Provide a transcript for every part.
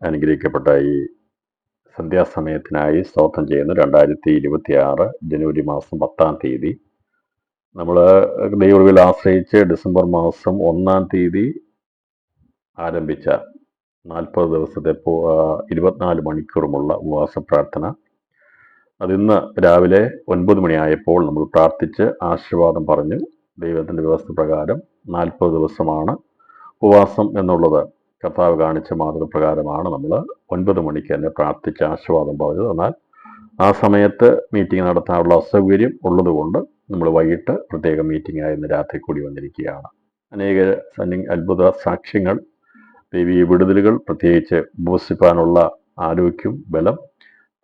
അനുഗ്രഹിക്കപ്പെട്ട ഈ സന്ധ്യാസമയത്തിനായി സ്തോത്രം ചെയ്യുന്നു. 2026 ജനുവരി മാസം 10-ാം തീയതി നമ്മൾ ദൈവകൃപയിൽ ആശ്രയിച്ച് ഡിസംബർ മാസം 1-ാം തീയതി ആരംഭിച്ച 40 ദിവസത്തെ 24 മണിക്കൂറുമുള്ള ഉപവാസ പ്രാർത്ഥന, അതിന്ന് രാവിലെ 9 മണിയായപ്പോൾ നമ്മൾ പ്രാർത്ഥിച്ച് ആശീർവാദം പറഞ്ഞു. ദൈവത്തിൻ്റെ വ്യവസ്ഥ പ്രകാരം 40 ദിവസമാണ് ഉപവാസം എന്നുള്ളത്. കർത്താവ് കാണിച്ച മാതൃപ്രകാരമാണ് നമ്മൾ 9 മണിക്ക് തന്നെ പ്രാർത്ഥിച്ച് ആശീർവാദം പറഞ്ഞത്. എന്നാൽ ആ സമയത്ത് മീറ്റിംഗ് നടത്താനുള്ള അസൗകര്യം ഉള്ളതുകൊണ്ട് നമ്മൾ വൈകിട്ട് പ്രത്യേക മീറ്റിംഗായി ഇന്ന് രാത്രി കൂടി വന്നിരിക്കുകയാണ്. അനേക അത്ഭുത സാക്ഷ്യങ്ങൾ, ദൈവീയ വിടുതലുകൾ, പ്രത്യേകിച്ച് ഉപവസിപ്പാനുള്ള ആരോഗ്യം, ബലം,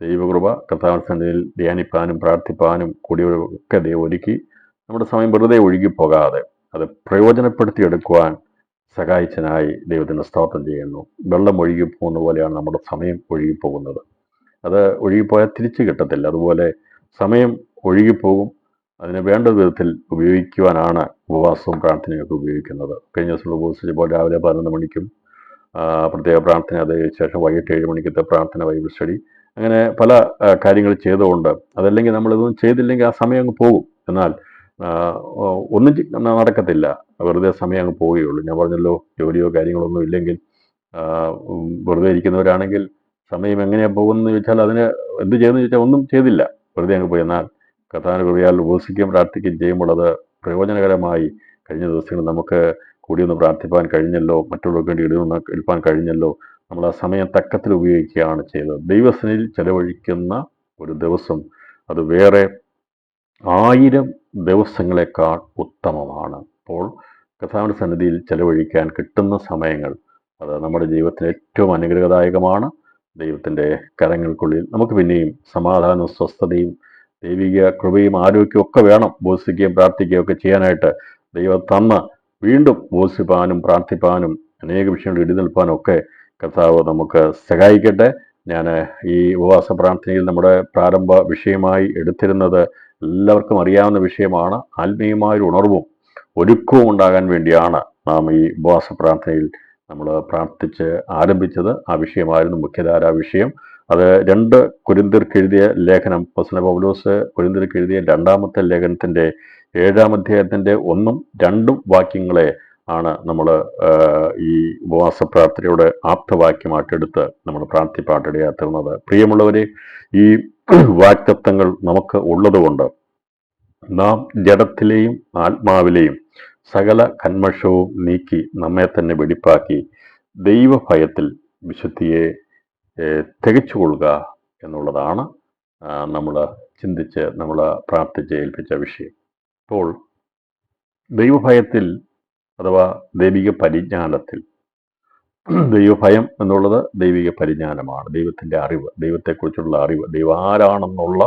ദൈവകൃപ, കർത്താവിന്റെ സന്നിധിയിൽ ധ്യാനിപ്പാനും പ്രാർത്ഥിപ്പാനും കൂടിയൊക്കെ ദൈവം ഒരുക്കി നമ്മുടെ സമയം വെറുതെ ഒഴുകിപ്പോകാതെ അത് പ്രയോജനപ്പെടുത്തിയെടുക്കുവാൻ സഹായിച്ചനായി ദൈവത്തിന് സ്തോത്രം ചെയ്യുന്നു. വെള്ളം ഒഴുകിപ്പോകുന്ന പോലെയാണ് നമ്മുടെ സമയം ഒഴുകിപ്പോകുന്നത്. അത് ഒഴുകിപ്പോയാൽ തിരിച്ചു കിട്ടത്തില്ല. അതുപോലെ സമയം ഒഴുകിപ്പോകും. അതിനെ വേണ്ട വിധത്തിൽ ഉപയോഗിക്കുവാനാണ് ഉപവാസവും പ്രാർത്ഥനയൊക്കെ ഉപയോഗിക്കുന്നത്. കഴിഞ്ഞ ദിവസം ഉപവസിച്ചപ്പോൾ രാവിലെ 11 മണിക്കും പ്രത്യേക പ്രാർത്ഥന, അത് ശേഷം വൈകിട്ട് 7 മണിക്കത്തെ പ്രാർത്ഥന, ബൈബിൾ സ്റ്റഡി, അങ്ങനെ പല കാര്യങ്ങൾ ചെയ്തുകൊണ്ട്, അതല്ലെങ്കിൽ നമ്മളിതൊന്നും ചെയ്തില്ലെങ്കിൽ ആ സമയം അങ്ങ് പോകും. എന്നാൽ ഒന്നും നടക്കത്തില്ല, വെറുതെ സമയം അങ്ങ് പോവുകയുള്ളൂ. ഞാൻ പറഞ്ഞല്ലോ, ജോലിയോ കാര്യങ്ങളൊന്നും ഇല്ലെങ്കിൽ വെറുതെ ഇരിക്കുന്നവരാണെങ്കിൽ സമയം എങ്ങനെയാണ് പോകുന്നതെന്ന് ചോദിച്ചാൽ അതിന് എന്ത് ചെയ്യുമെന്ന് ചോദിച്ചാൽ ഒന്നും ചെയ്തില്ല, വെറുതെ അങ്ങ് പോയി. എന്നാൽ കർത്താവിന്റെ കൃപയാൽ ഉപവസിക്കുകയും പ്രാർത്ഥിക്കുകയും ചെയ്യുമ്പോൾ അത് പ്രയോജനകരമായി കഴിഞ്ഞ ദിവസങ്ങളിൽ നമുക്ക് കൂടിയൊന്ന് പ്രാർത്ഥിപ്പാൻ കഴിഞ്ഞല്ലോ, മറ്റുള്ളവർക്ക് വേണ്ടി ഇടുന്ന എടുപ്പാൻ കഴിഞ്ഞല്ലോ. നമ്മൾ ആ സമയം തക്കത്തിൽ ഉപയോഗിക്കുകയാണ് ചെയ്തത്. ദൈവസന്നിധിയിൽ ചെലവഴിക്കുന്ന ഒരു ദിവസം അത് വേറെ 1000 ദിവസങ്ങളെക്കാൾ ഉത്തമമാണ്. അപ്പോൾ കർത്താവിന്റെ സന്നിധിയിൽ ചെലവഴിക്കാൻ കിട്ടുന്ന സമയങ്ങൾ അത് നമ്മുടെ ജീവിതത്തിന് ഏറ്റവും അനുഗ്രഹദായകമാണ്. ദൈവത്തിൻ്റെ കരങ്ങൾക്കുള്ളിൽ നമുക്ക് പിന്നെയും സമാധാനവും സ്വസ്ഥതയും ദൈവിക കൃപയും ആരോഗ്യവും ഒക്കെ വേണം. ഉപവസിക്കുകയും പ്രാർത്ഥിക്കുകയും ഒക്കെ ചെയ്യാനായിട്ട് ദൈവം തന്ന വീണ്ടും ഉപവസിപ്പാനും പ്രാർത്ഥിപ്പാനും അനേക വിഷയങ്ങൾ ഇടിനിൽപ്പാനും ഒക്കെ കർത്താവ് നമുക്ക് സഹായിക്കട്ടെ. ഞാൻ ഈ ഉപവാസ പ്രാർത്ഥനയിൽ നമ്മുടെ പ്രാരംഭ വിഷയമായി എടുത്തിരുന്നത് എല്ലാവർക്കും അറിയാവുന്ന വിഷയമാണ്. ആത്മീയമായൊരു ഉണർവും ഒരുക്കവും ഉണ്ടാകാൻ വേണ്ടിയാണ് നാം ഈ ഉപവാസ പ്രാർത്ഥനയിൽ നമ്മൾ പ്രാർത്ഥിച്ച് ആരംഭിച്ചത്. ആ വിഷയമായിരുന്നു മുഖ്യധാരാ വിഷയം. അത് 2 കൊരിന്ത്യർക്ക് എഴുതിയ ലേഖനം, അപ്പോസ്തലൻ പൗലോസ് കൊരിന്ത്യർക്ക് എഴുതിയ 2-ാമത്തെ ലേഖനത്തിൻ്റെ 7-ാം അധ്യായത്തിൻ്റെ 1-ഉം 2-ഉം വാക്യങ്ങളെ ആണ് നമ്മൾ ഈ ഉപവാസ പ്രാർത്ഥനയുടെ ആപ്തവാക്യമായിട്ടെടുത്ത് നമ്മൾ പ്രാർത്ഥിപ്പാട്ടിടയാത്തിരുന്നത്. പ്രിയമുള്ളവരെ, ഈ വാക്തത്വങ്ങൾ നമുക്ക് ഉള്ളതുകൊണ്ട് നാം ജഡത്തിലെയും ആത്മാവിലെയും സകല കന്മഷവും നീക്കി നമ്മെ തന്നെ വെടിപ്പാക്കി ദൈവഭയത്തിൽ വിശുദ്ധിയെ തികച്ചുകൊള്ളുക എന്നുള്ളതാണ് നമ്മൾ ചിന്തിച്ച് നമ്മൾ പ്രാർത്ഥിച്ച് ഏൽപ്പിച്ച വിഷയം. അപ്പോൾ ദൈവഭയത്തിൽ അഥവാ ദൈവിക പരിജ്ഞാനത്തിൽ, ദൈവഭയം എന്നുള്ളത് ദൈവിക പരിജ്ഞാനമാണ്, ദൈവത്തിൻ്റെ അറിവ്, ദൈവത്തെക്കുറിച്ചുള്ള അറിവ്, ദൈവം ആരാണെന്നുള്ള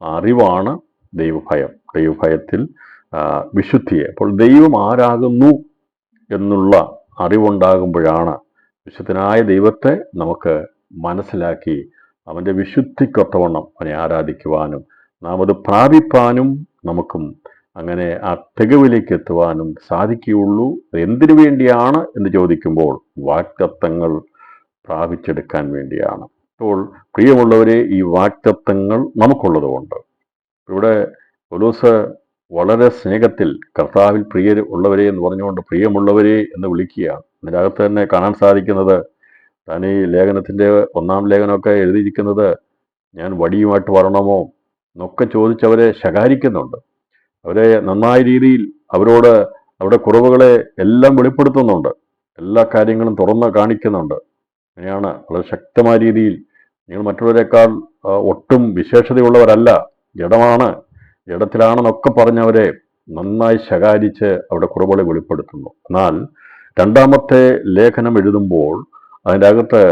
അറിവാണ് ദൈവഭയം. ദൈവഭയത്തിൽ വിശുദ്ധിയെ, അപ്പോൾ ദൈവം ആരാകുന്നു എന്നുള്ള അറിവുണ്ടാകുമ്പോഴാണ് വിശുദ്ധനായ ദൈവത്തെ നമുക്ക് മനസ്സിലാക്കി അവൻ്റെ വിശുദ്ധിക്കൊത്തവണ്ണം അവനെ ആരാധിക്കുവാനും നാം അത് പ്രാപിപ്പാനും നമുക്കും അങ്ങനെ ആ തികവിലേക്ക് എത്തുവാനും സാധിക്കുകയുള്ളൂ. എന്തിനു വേണ്ടിയാണ് എന്ന് ചോദിക്കുമ്പോൾ വാഗ്ദത്തങ്ങൾ പ്രാപിച്ചെടുക്കാൻ വേണ്ടിയാണ്. അപ്പോൾ പ്രിയമുള്ളവരെ, ഈ വാഗ്ദത്തങ്ങൾ നമുക്കുള്ളതുകൊണ്ട് ഇവിടെ പൗലോസ് വളരെ സ്നേഹത്തിൽ കർത്താവിൽ ഉള്ളവരെ എന്ന് പറഞ്ഞുകൊണ്ട് പ്രിയമുള്ളവരെ എന്ന് വിളിക്കുകയാണ്. അതിനകത്ത് തന്നെ കാണാൻ സാധിക്കുന്നത്, താൻ ഈ ലേഖനത്തിൻ്റെ 1-ാം ലേഖനമൊക്കെ എഴുതിയിരിക്കുന്നത് ഞാൻ വടിയുമായിട്ട് വരണമോ എന്നൊക്കെ ചോദിച്ചവരെ ശകാരിക്കുന്നുണ്ട്. അവരെ നന്നായ രീതിയിൽ അവരോട് അവരുടെ കുറവുകളെ എല്ലാം വെളിപ്പെടുത്തുന്നുണ്ട്. എല്ലാ കാര്യങ്ങളും തുറന്ന് കാണിക്കുന്നുണ്ട്. അങ്ങനെയാണ് വളരെ ശക്തമായ രീതിയിൽ, നിങ്ങൾ മറ്റുള്ളവരെക്കാൾ ഒട്ടും വിശേഷതയുള്ളവരല്ല, ജഡമാണ്, ജഡത്തിലാണെന്നൊക്കെ പറഞ്ഞവരെ നന്നായി ശകാരിച്ച് അവരുടെ കുറവുകളെ വെളിപ്പെടുത്തുന്നു. എന്നാൽ 2-ാമത്തെ ലേഖനം എഴുതുമ്പോൾ അതിൻ്റെ അകത്ത്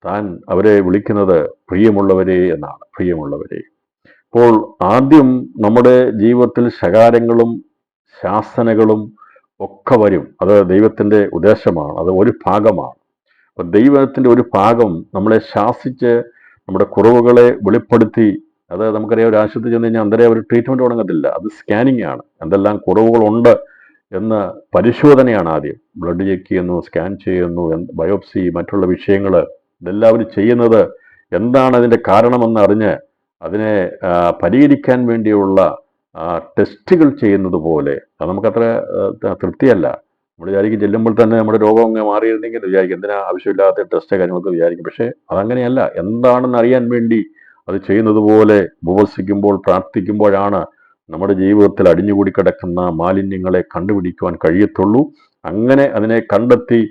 താൻ അവരെ വിളിക്കുന്നത് പ്രിയമുള്ളവരെ എന്നാണ്. പ്രിയമുള്ളവരെ. അപ്പോൾ ആദ്യം നമ്മുടെ ജീവിതത്തിൽ ശകാരങ്ങളും ശാസനകളും ഒക്കെ വരും. അത് ദൈവത്തിൻ്റെ ഉദ്ദേശമാണ്, അത് ഒരു ഭാഗമാണ്. അപ്പം ദൈവത്തിൻ്റെ ഒരു ഭാഗം നമ്മളെ ശാസിച്ച് നമ്മുടെ കുറവുകളെ വെളിപ്പെടുത്തി, അത് നമുക്കറിയാം, ഒരു ആശുപത്രി ചെന്ന് കഴിഞ്ഞാൽ അന്നേരം ഒരു ട്രീറ്റ്മെൻറ്റ് തുടങ്ങത്തില്ല, അത് സ്കാനിങ് ആണ്. എന്തെല്ലാം കുറവുകളുണ്ട് എന്ന് പരിശോധനയാണ് ആദ്യം. ബ്ലഡ് ചെക്ക് ചെയ്യുന്നു, സ്കാൻ ചെയ്യുന്നു, ബയോപ്സി, മറ്റുള്ള വിഷയങ്ങൾ ഇതെല്ലാവരും ചെയ്യുന്നത് എന്താണ് അതിൻ്റെ കാരണമെന്ന് അറിഞ്ഞ് അതിനെ പരിഹരിക്കാൻ വേണ്ടിയുള്ള ടെസ്റ്റുകൾ ചെയ്യുന്നത് പോലെ അത് നമുക്കത്ര തൃപ്തിയല്ല. നമ്മൾ വിചാരിക്കും ചെല്ലുമ്പോൾ തന്നെ നമ്മുടെ രോഗം അങ്ങ് മാറിയിരുന്നെങ്കിൽ വിചാരിക്കും, എന്തിനാ ആവശ്യമില്ലാത്ത ടെസ്റ്റ് കാര്യങ്ങളൊക്കെ വിചാരിക്കും. പക്ഷേ അതങ്ങനെയല്ല. എന്താണെന്ന് അറിയാൻ വേണ്ടി അത് ചെയ്യുന്നത് പോലെ ഉപവസിക്കുമ്പോൾ പ്രാർത്ഥിക്കുമ്പോഴാണ് നമ്മുടെ ജീവിതത്തിൽ അടിഞ്ഞുകൂടി കിടക്കുന്ന മാലിന്യങ്ങളെ കണ്ടുപിടിക്കുവാൻ കഴിയത്തുള്ളൂ. അങ്ങനെ അതിനെ കണ്ടെത്തി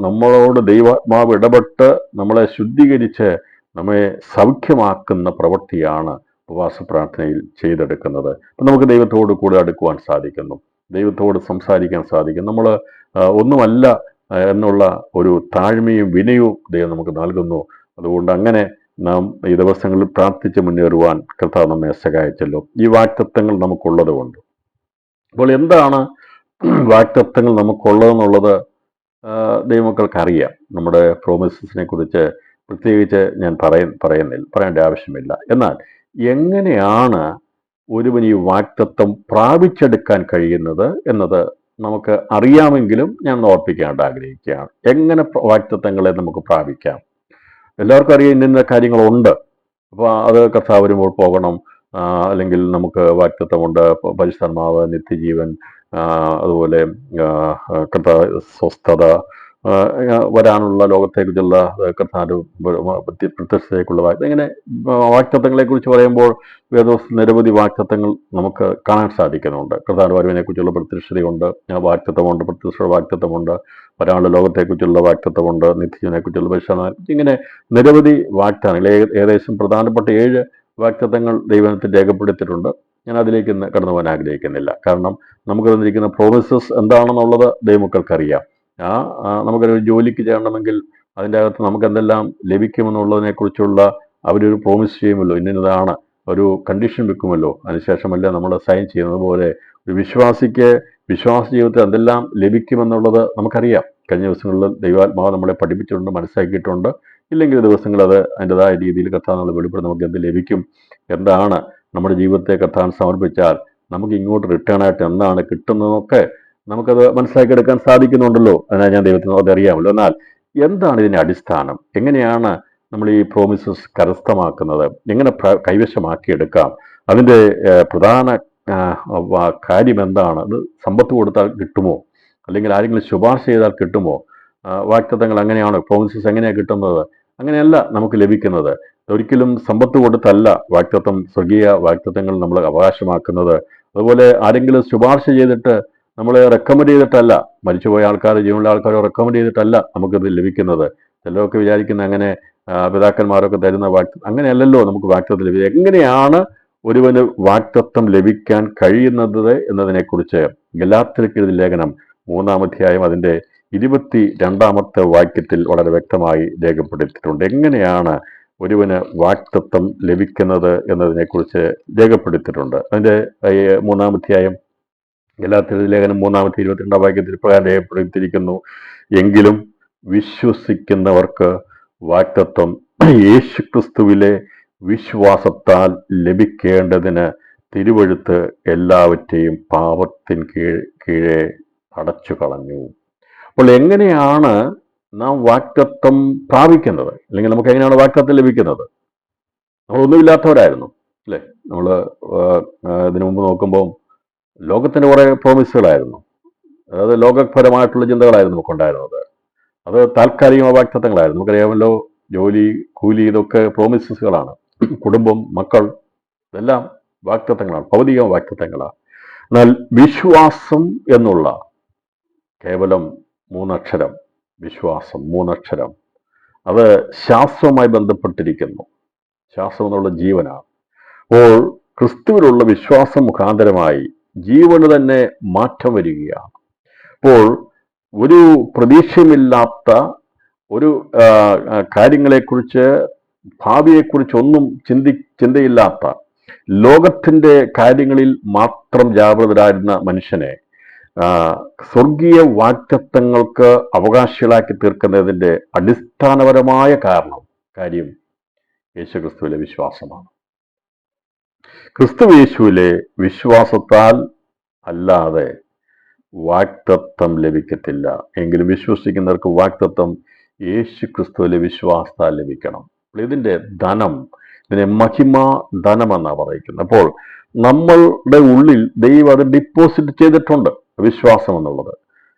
നമ്മളോട് ദൈവാത്മാവ് ഇടപെട്ട് നമ്മളെ ശുദ്ധീകരിച്ച് നമ്മെ സൗഖ്യമാക്കുന്ന പ്രവൃത്തിയാണ് ഉപവാസ പ്രാർത്ഥനയിൽ ചെയ്തെടുക്കുന്നത്. അപ്പം നമുക്ക് ദൈവത്തോട് കൂടെ അടുക്കുവാൻ സാധിക്കുന്നു, ദൈവത്തോട് സംസാരിക്കാൻ സാധിക്കും. നമ്മൾ ഒന്നുമല്ല എന്നുള്ള ഒരു താഴ്മയും വിനയവും ദൈവം നമുക്ക് നൽകുന്നു. അതുകൊണ്ട് അങ്ങനെ നാം ഈ ദിവസങ്ങളിൽ പ്രാർത്ഥിച്ച് മുന്നേറുവാൻ കർത്താവ് നമ്മെ സഹായിച്ചല്ലോ. ഈ വാഗ്ദത്തങ്ങൾ നമുക്കുള്ളത് കൊണ്ട്. അപ്പോൾ എന്താണ് വാഗ്ദത്തങ്ങൾ നമുക്കുള്ളതെന്നുള്ളത് ദൈവമക്കൾക്ക് അറിയാം. നമ്മുടെ പ്രോമിസസിനെ കുറിച്ച് പ്രത്യേകിച്ച് ഞാൻ പറയേണ്ട ആവശ്യമില്ല. എന്നാൽ എങ്ങനെയാണ് ഒരുവൻ ഈ വാഗ്ദത്തം പ്രാപിച്ചെടുക്കാൻ കഴിയുന്നത് എന്നത് നമുക്ക് അറിയാമെങ്കിലും ഞാൻ ഓർപ്പിക്കാണ്ട് ആഗ്രഹിക്കുകയാണ്. എങ്ങനെ വാഗ്ദത്തങ്ങളെ നമുക്ക് പ്രാപിക്കാം? എല്ലാവർക്കും അറിയാം ഇന്ന കാര്യങ്ങളുണ്ട്. അപ്പോൾ അത് കർത്താവ് വരുമ്പോൾ പോകണം, അല്ലെങ്കിൽ നമുക്ക് വാഗ്ദത്തമുണ്ട്, പരിശുദ്ധാത്മാവ്, നിത്യജീവൻ, അതുപോലെ സ്വസ്ഥത, വരാനുള്ള ലോകത്തെക്കുറിച്ചുള്ള പ്രത്യക്ഷതയ്ക്കുള്ള ഇങ്ങനെ വാഗ്ദത്തങ്ങളെക്കുറിച്ച് പറയുമ്പോൾ വേദോസ് നിരവധി വാഗ്ദത്തങ്ങൾ നമുക്ക് കാണാൻ സാധിക്കുന്നുണ്ട്. കർത്താവിന്റെ വരവിനെക്കുറിച്ചുള്ള പ്രത്യക്ഷതയുണ്ട്, വാഗ്ദത്തമുണ്ട്, പ്രത്യക്ഷ വാഗ്ദത്തമുണ്ട്, വരാനുള്ള ലോകത്തെക്കുറിച്ചുള്ള വാഗ്ദത്തമുണ്ട്, നിത്യജീവനെക്കുറിച്ചുള്ള പരിശോധന, ഇങ്ങനെ നിരവധി വാഗ്ദാനങ്ങൾ, ഏകദേശം പ്രധാനപ്പെട്ട 7 വാഗ്ദത്തങ്ങൾ ദൈവത്തിൽ രേഖപ്പെടുത്തിയിട്ടുണ്ട്. ഞാൻ അതിലേക്ക് കടന്നു പോകാൻ ആഗ്രഹിക്കുന്നില്ല. കാരണം നമുക്ക് തന്നിരിക്കുന്ന പ്രോമിസസ് എന്താണെന്നുള്ളത് ദൈവമക്കൾക്കറിയാം. നമുക്കൊരു ജോലിക്ക് ചെയ്യണമെങ്കിൽ അതിൻ്റെ അകത്ത് നമുക്ക് എന്തെല്ലാം ലഭിക്കുമെന്നുള്ളതിനെ കുറിച്ചുള്ള അവരൊരു പ്രോമിസ് ചെയ്യുമല്ലോ, ഇന്നതാണ് ഒരു കണ്ടീഷൻ വെക്കുമല്ലോ. അതിനുശേഷമല്ല നമ്മൾ സൈൻ ചെയ്യുന്നത് പോലെ ഒരു വിശ്വാസിക്ക് വിശ്വാസ ജീവിതത്തിൽ എന്തെല്ലാം ലഭിക്കുമെന്നുള്ളത് നമുക്കറിയാം. കഴിഞ്ഞ ദിവസങ്ങളിൽ ദൈവാത്മാവ് നമ്മളെ പഠിപ്പിച്ചിട്ടുണ്ട്, മനസ്സിലാക്കിയിട്ടുണ്ട്. ഇല്ലെങ്കിൽ ദിവസങ്ങൾ അത് അതിൻ്റെതായ രീതിയിൽ കർത്താവ് നമ്മൾ വെളിപ്പെടുത്തി നമുക്ക് എന്ത് ലഭിക്കും, എന്താണ് നമ്മുടെ ജീവിതത്തെ കർത്താവിന് സമർപ്പിച്ചാൽ നമുക്ക് ഇങ്ങോട്ട് റിട്ടേൺ ആയിട്ട് എന്താണ് കിട്ടുന്നതെന്നൊക്കെ നമുക്കത് മനസ്സിലാക്കിയെടുക്കാൻ സാധിക്കുന്നുണ്ടല്ലോ. അതിനാൽ ഞാൻ ദൈവത്തിന് അതറിയാമല്ലോ. എന്നാൽ എന്താണ് ഇതിൻ്റെ അടിസ്ഥാനം? എങ്ങനെയാണ് നമ്മൾ ഈ പ്രോമിസസ് കരസ്ഥമാക്കുന്നത്? എങ്ങനെ കൈവശമാക്കിയെടുക്കാം? അതിൻ്റെ പ്രധാന കാര്യം എന്താണ്? അത് സമ്പത്ത് കൊടുത്താൽ കിട്ടുമോ, അല്ലെങ്കിൽ ആരെങ്കിലും ശുപാർശ ചെയ്താൽ കിട്ടുമോ? വാഗ്ദത്തങ്ങൾ അങ്ങനെയാണോ? പ്രോമിസസ് എങ്ങനെയാണ് കിട്ടുന്നത്? അങ്ങനെയല്ല നമുക്ക് ലഭിക്കുന്നത്. ഒരിക്കലും സമ്പത്ത് കൊടുത്തല്ല വാഗ്ദത്തം, സ്വർഗീയ വാഗ്ദത്തങ്ങൾ നമ്മൾ അവകാശമാക്കുന്നത്. അതുപോലെ ആരെങ്കിലും ശുപാർശ ചെയ്തിട്ട് നമ്മളെ റെക്കമെൻഡ് ചെയ്തിട്ടല്ല, മരിച്ചുപോയ ആൾക്കാർ, ജീവനുള്ള ആൾക്കാരോ റെക്കമെൻഡ് ചെയ്തിട്ടല്ല നമുക്കിത് ലഭിക്കുന്നത്. ചിലരൊക്കെ വിചാരിക്കുന്ന അങ്ങനെ പിതാക്കന്മാരൊക്കെ തരുന്ന വാഗ്ദത്തം, അങ്ങനെയല്ലല്ലോ നമുക്ക് വാഗ്ദത്തം ലഭിക്കുക. എങ്ങനെയാണ് ഒരുവന് വാഗ്ദത്തം ലഭിക്കാൻ കഴിയുന്നത് എന്നതിനെക്കുറിച്ച് ഗലാത്യർക്കെഴുതിയ ലേഖനം 3-ാം അധ്യായം അതിൻ്റെ 22-ാമത്തെ വാക്യത്തിൽ വളരെ വ്യക്തമായി രേഖപ്പെടുത്തിയിട്ടുണ്ട്. എങ്ങനെയാണ് ഒരുവന് വാഗ്ദത്തം ലഭിക്കുന്നത് എന്നതിനെക്കുറിച്ച് രേഖപ്പെടുത്തിയിട്ടുണ്ട്. അതിൻ്റെ 3-ാം അധ്യായം ഗലാത്യർക്കെഴുതിയ ലേഖനം 3-ാമത്തെ 22-ാം വാക്യത്തിൽ പ്രകാരം രേഖപ്പെടുത്തിയിരിക്കുന്നു: എങ്കിലും വിശ്വസിക്കുന്നവർക്ക് വാഗ്ദത്തം യേശുക്രിസ്തുവിലെ വിശ്വാസത്താൽ ലഭിക്കേണ്ടതിന് തിരുവെഴുത്ത് എല്ലാവറ്റെയും പാപത്തിൻ കീഴെ അടച്ചു കളഞ്ഞു. അപ്പോൾ എങ്ങനെയാണ് നാം വാഗ്ദത്തം പ്രാപിക്കുന്നത്, അല്ലെങ്കിൽ നമുക്ക് എങ്ങനെയാണ് വാഗ്ദത്തം ലഭിക്കുന്നത്? നമ്മളൊന്നുമില്ലാത്തവരായിരുന്നു അല്ലേ? നമ്മൾ ഇതിനു മുമ്പ് നോക്കുമ്പോൾ ലോകത്തിന് കുറേ പ്രോമിസുകളായിരുന്നു. അതായത് ലോകപരമായിട്ടുള്ള ചിന്തകളായിരുന്നു നമുക്കുണ്ടായിരുന്നത്. അത് താൽക്കാലിക വാഗ്ദത്തങ്ങളായിരുന്നു. നമുക്കറിയാമല്ലോ, ജോലി, കൂലി, ഇതൊക്കെ പ്രോമിസസുകളാണ്. കുടുംബം, മക്കൾ, ഇതെല്ലാം വാഗ്ദത്തങ്ങളാണ്, ഭൗതിക വാഗ്ദത്തങ്ങളാണ്. എന്നാൽ വിശ്വാസം എന്നുള്ള കേവലം 3 അക്ഷരം, വിശ്വാസം 3 അക്ഷരം, അത് ശാസ്ത്രവുമായി ബന്ധപ്പെട്ടിരിക്കുന്നു. ശാസ്ത്രം എന്നുള്ള ജീവനാണ്. അപ്പോൾ ക്രിസ്തുവിലുള്ള വിശ്വാസം മുഖാന്തരമായി ജീവന് തന്നെ മാറ്റം വരികയാണ്. അപ്പോൾ ഒരു പ്രതീക്ഷയുമില്ലാത്ത ഒരു കാര്യങ്ങളെക്കുറിച്ച്, ഭാവിയെക്കുറിച്ചൊന്നും ചിന്തയില്ലാത്ത, ലോകത്തിൻ്റെ കാര്യങ്ങളിൽ മാത്രം ജാഗ്രതരായിരുന്ന മനുഷ്യനെ സ്വർഗീയ വാഗ്ദത്തങ്ങൾക്ക് അവകാശികളാക്കി തീർക്കുന്നതിൻ്റെ അടിസ്ഥാനപരമായ കാര്യം യേശുക്രിസ്തുവിലെ വിശ്വാസമാണ്. ക്രിസ്തുയേശുവിലെ വിശ്വാസത്താൽ അല്ലാതെ വാഗ്ദത്തം ലഭിക്കത്തില്ല. എങ്കിലും വിശ്വസിക്കുന്നവർക്ക് വാഗ്ദത്തം യേശു ക്രിസ്തുവിലെ വിശ്വാസത്താൽ ലഭിക്കണം. ഇതിൻ്റെ ധനം, ഇതിനെ മഹിമ ധനം എന്നാണ് പറയുന്നത്. അപ്പോൾ നമ്മളുടെ ഉള്ളിൽ ദൈവം അത് ഡിപ്പോസിറ്റ് ചെയ്തിട്ടുണ്ട്. വിശ്വാസം എന്നുള്ളത്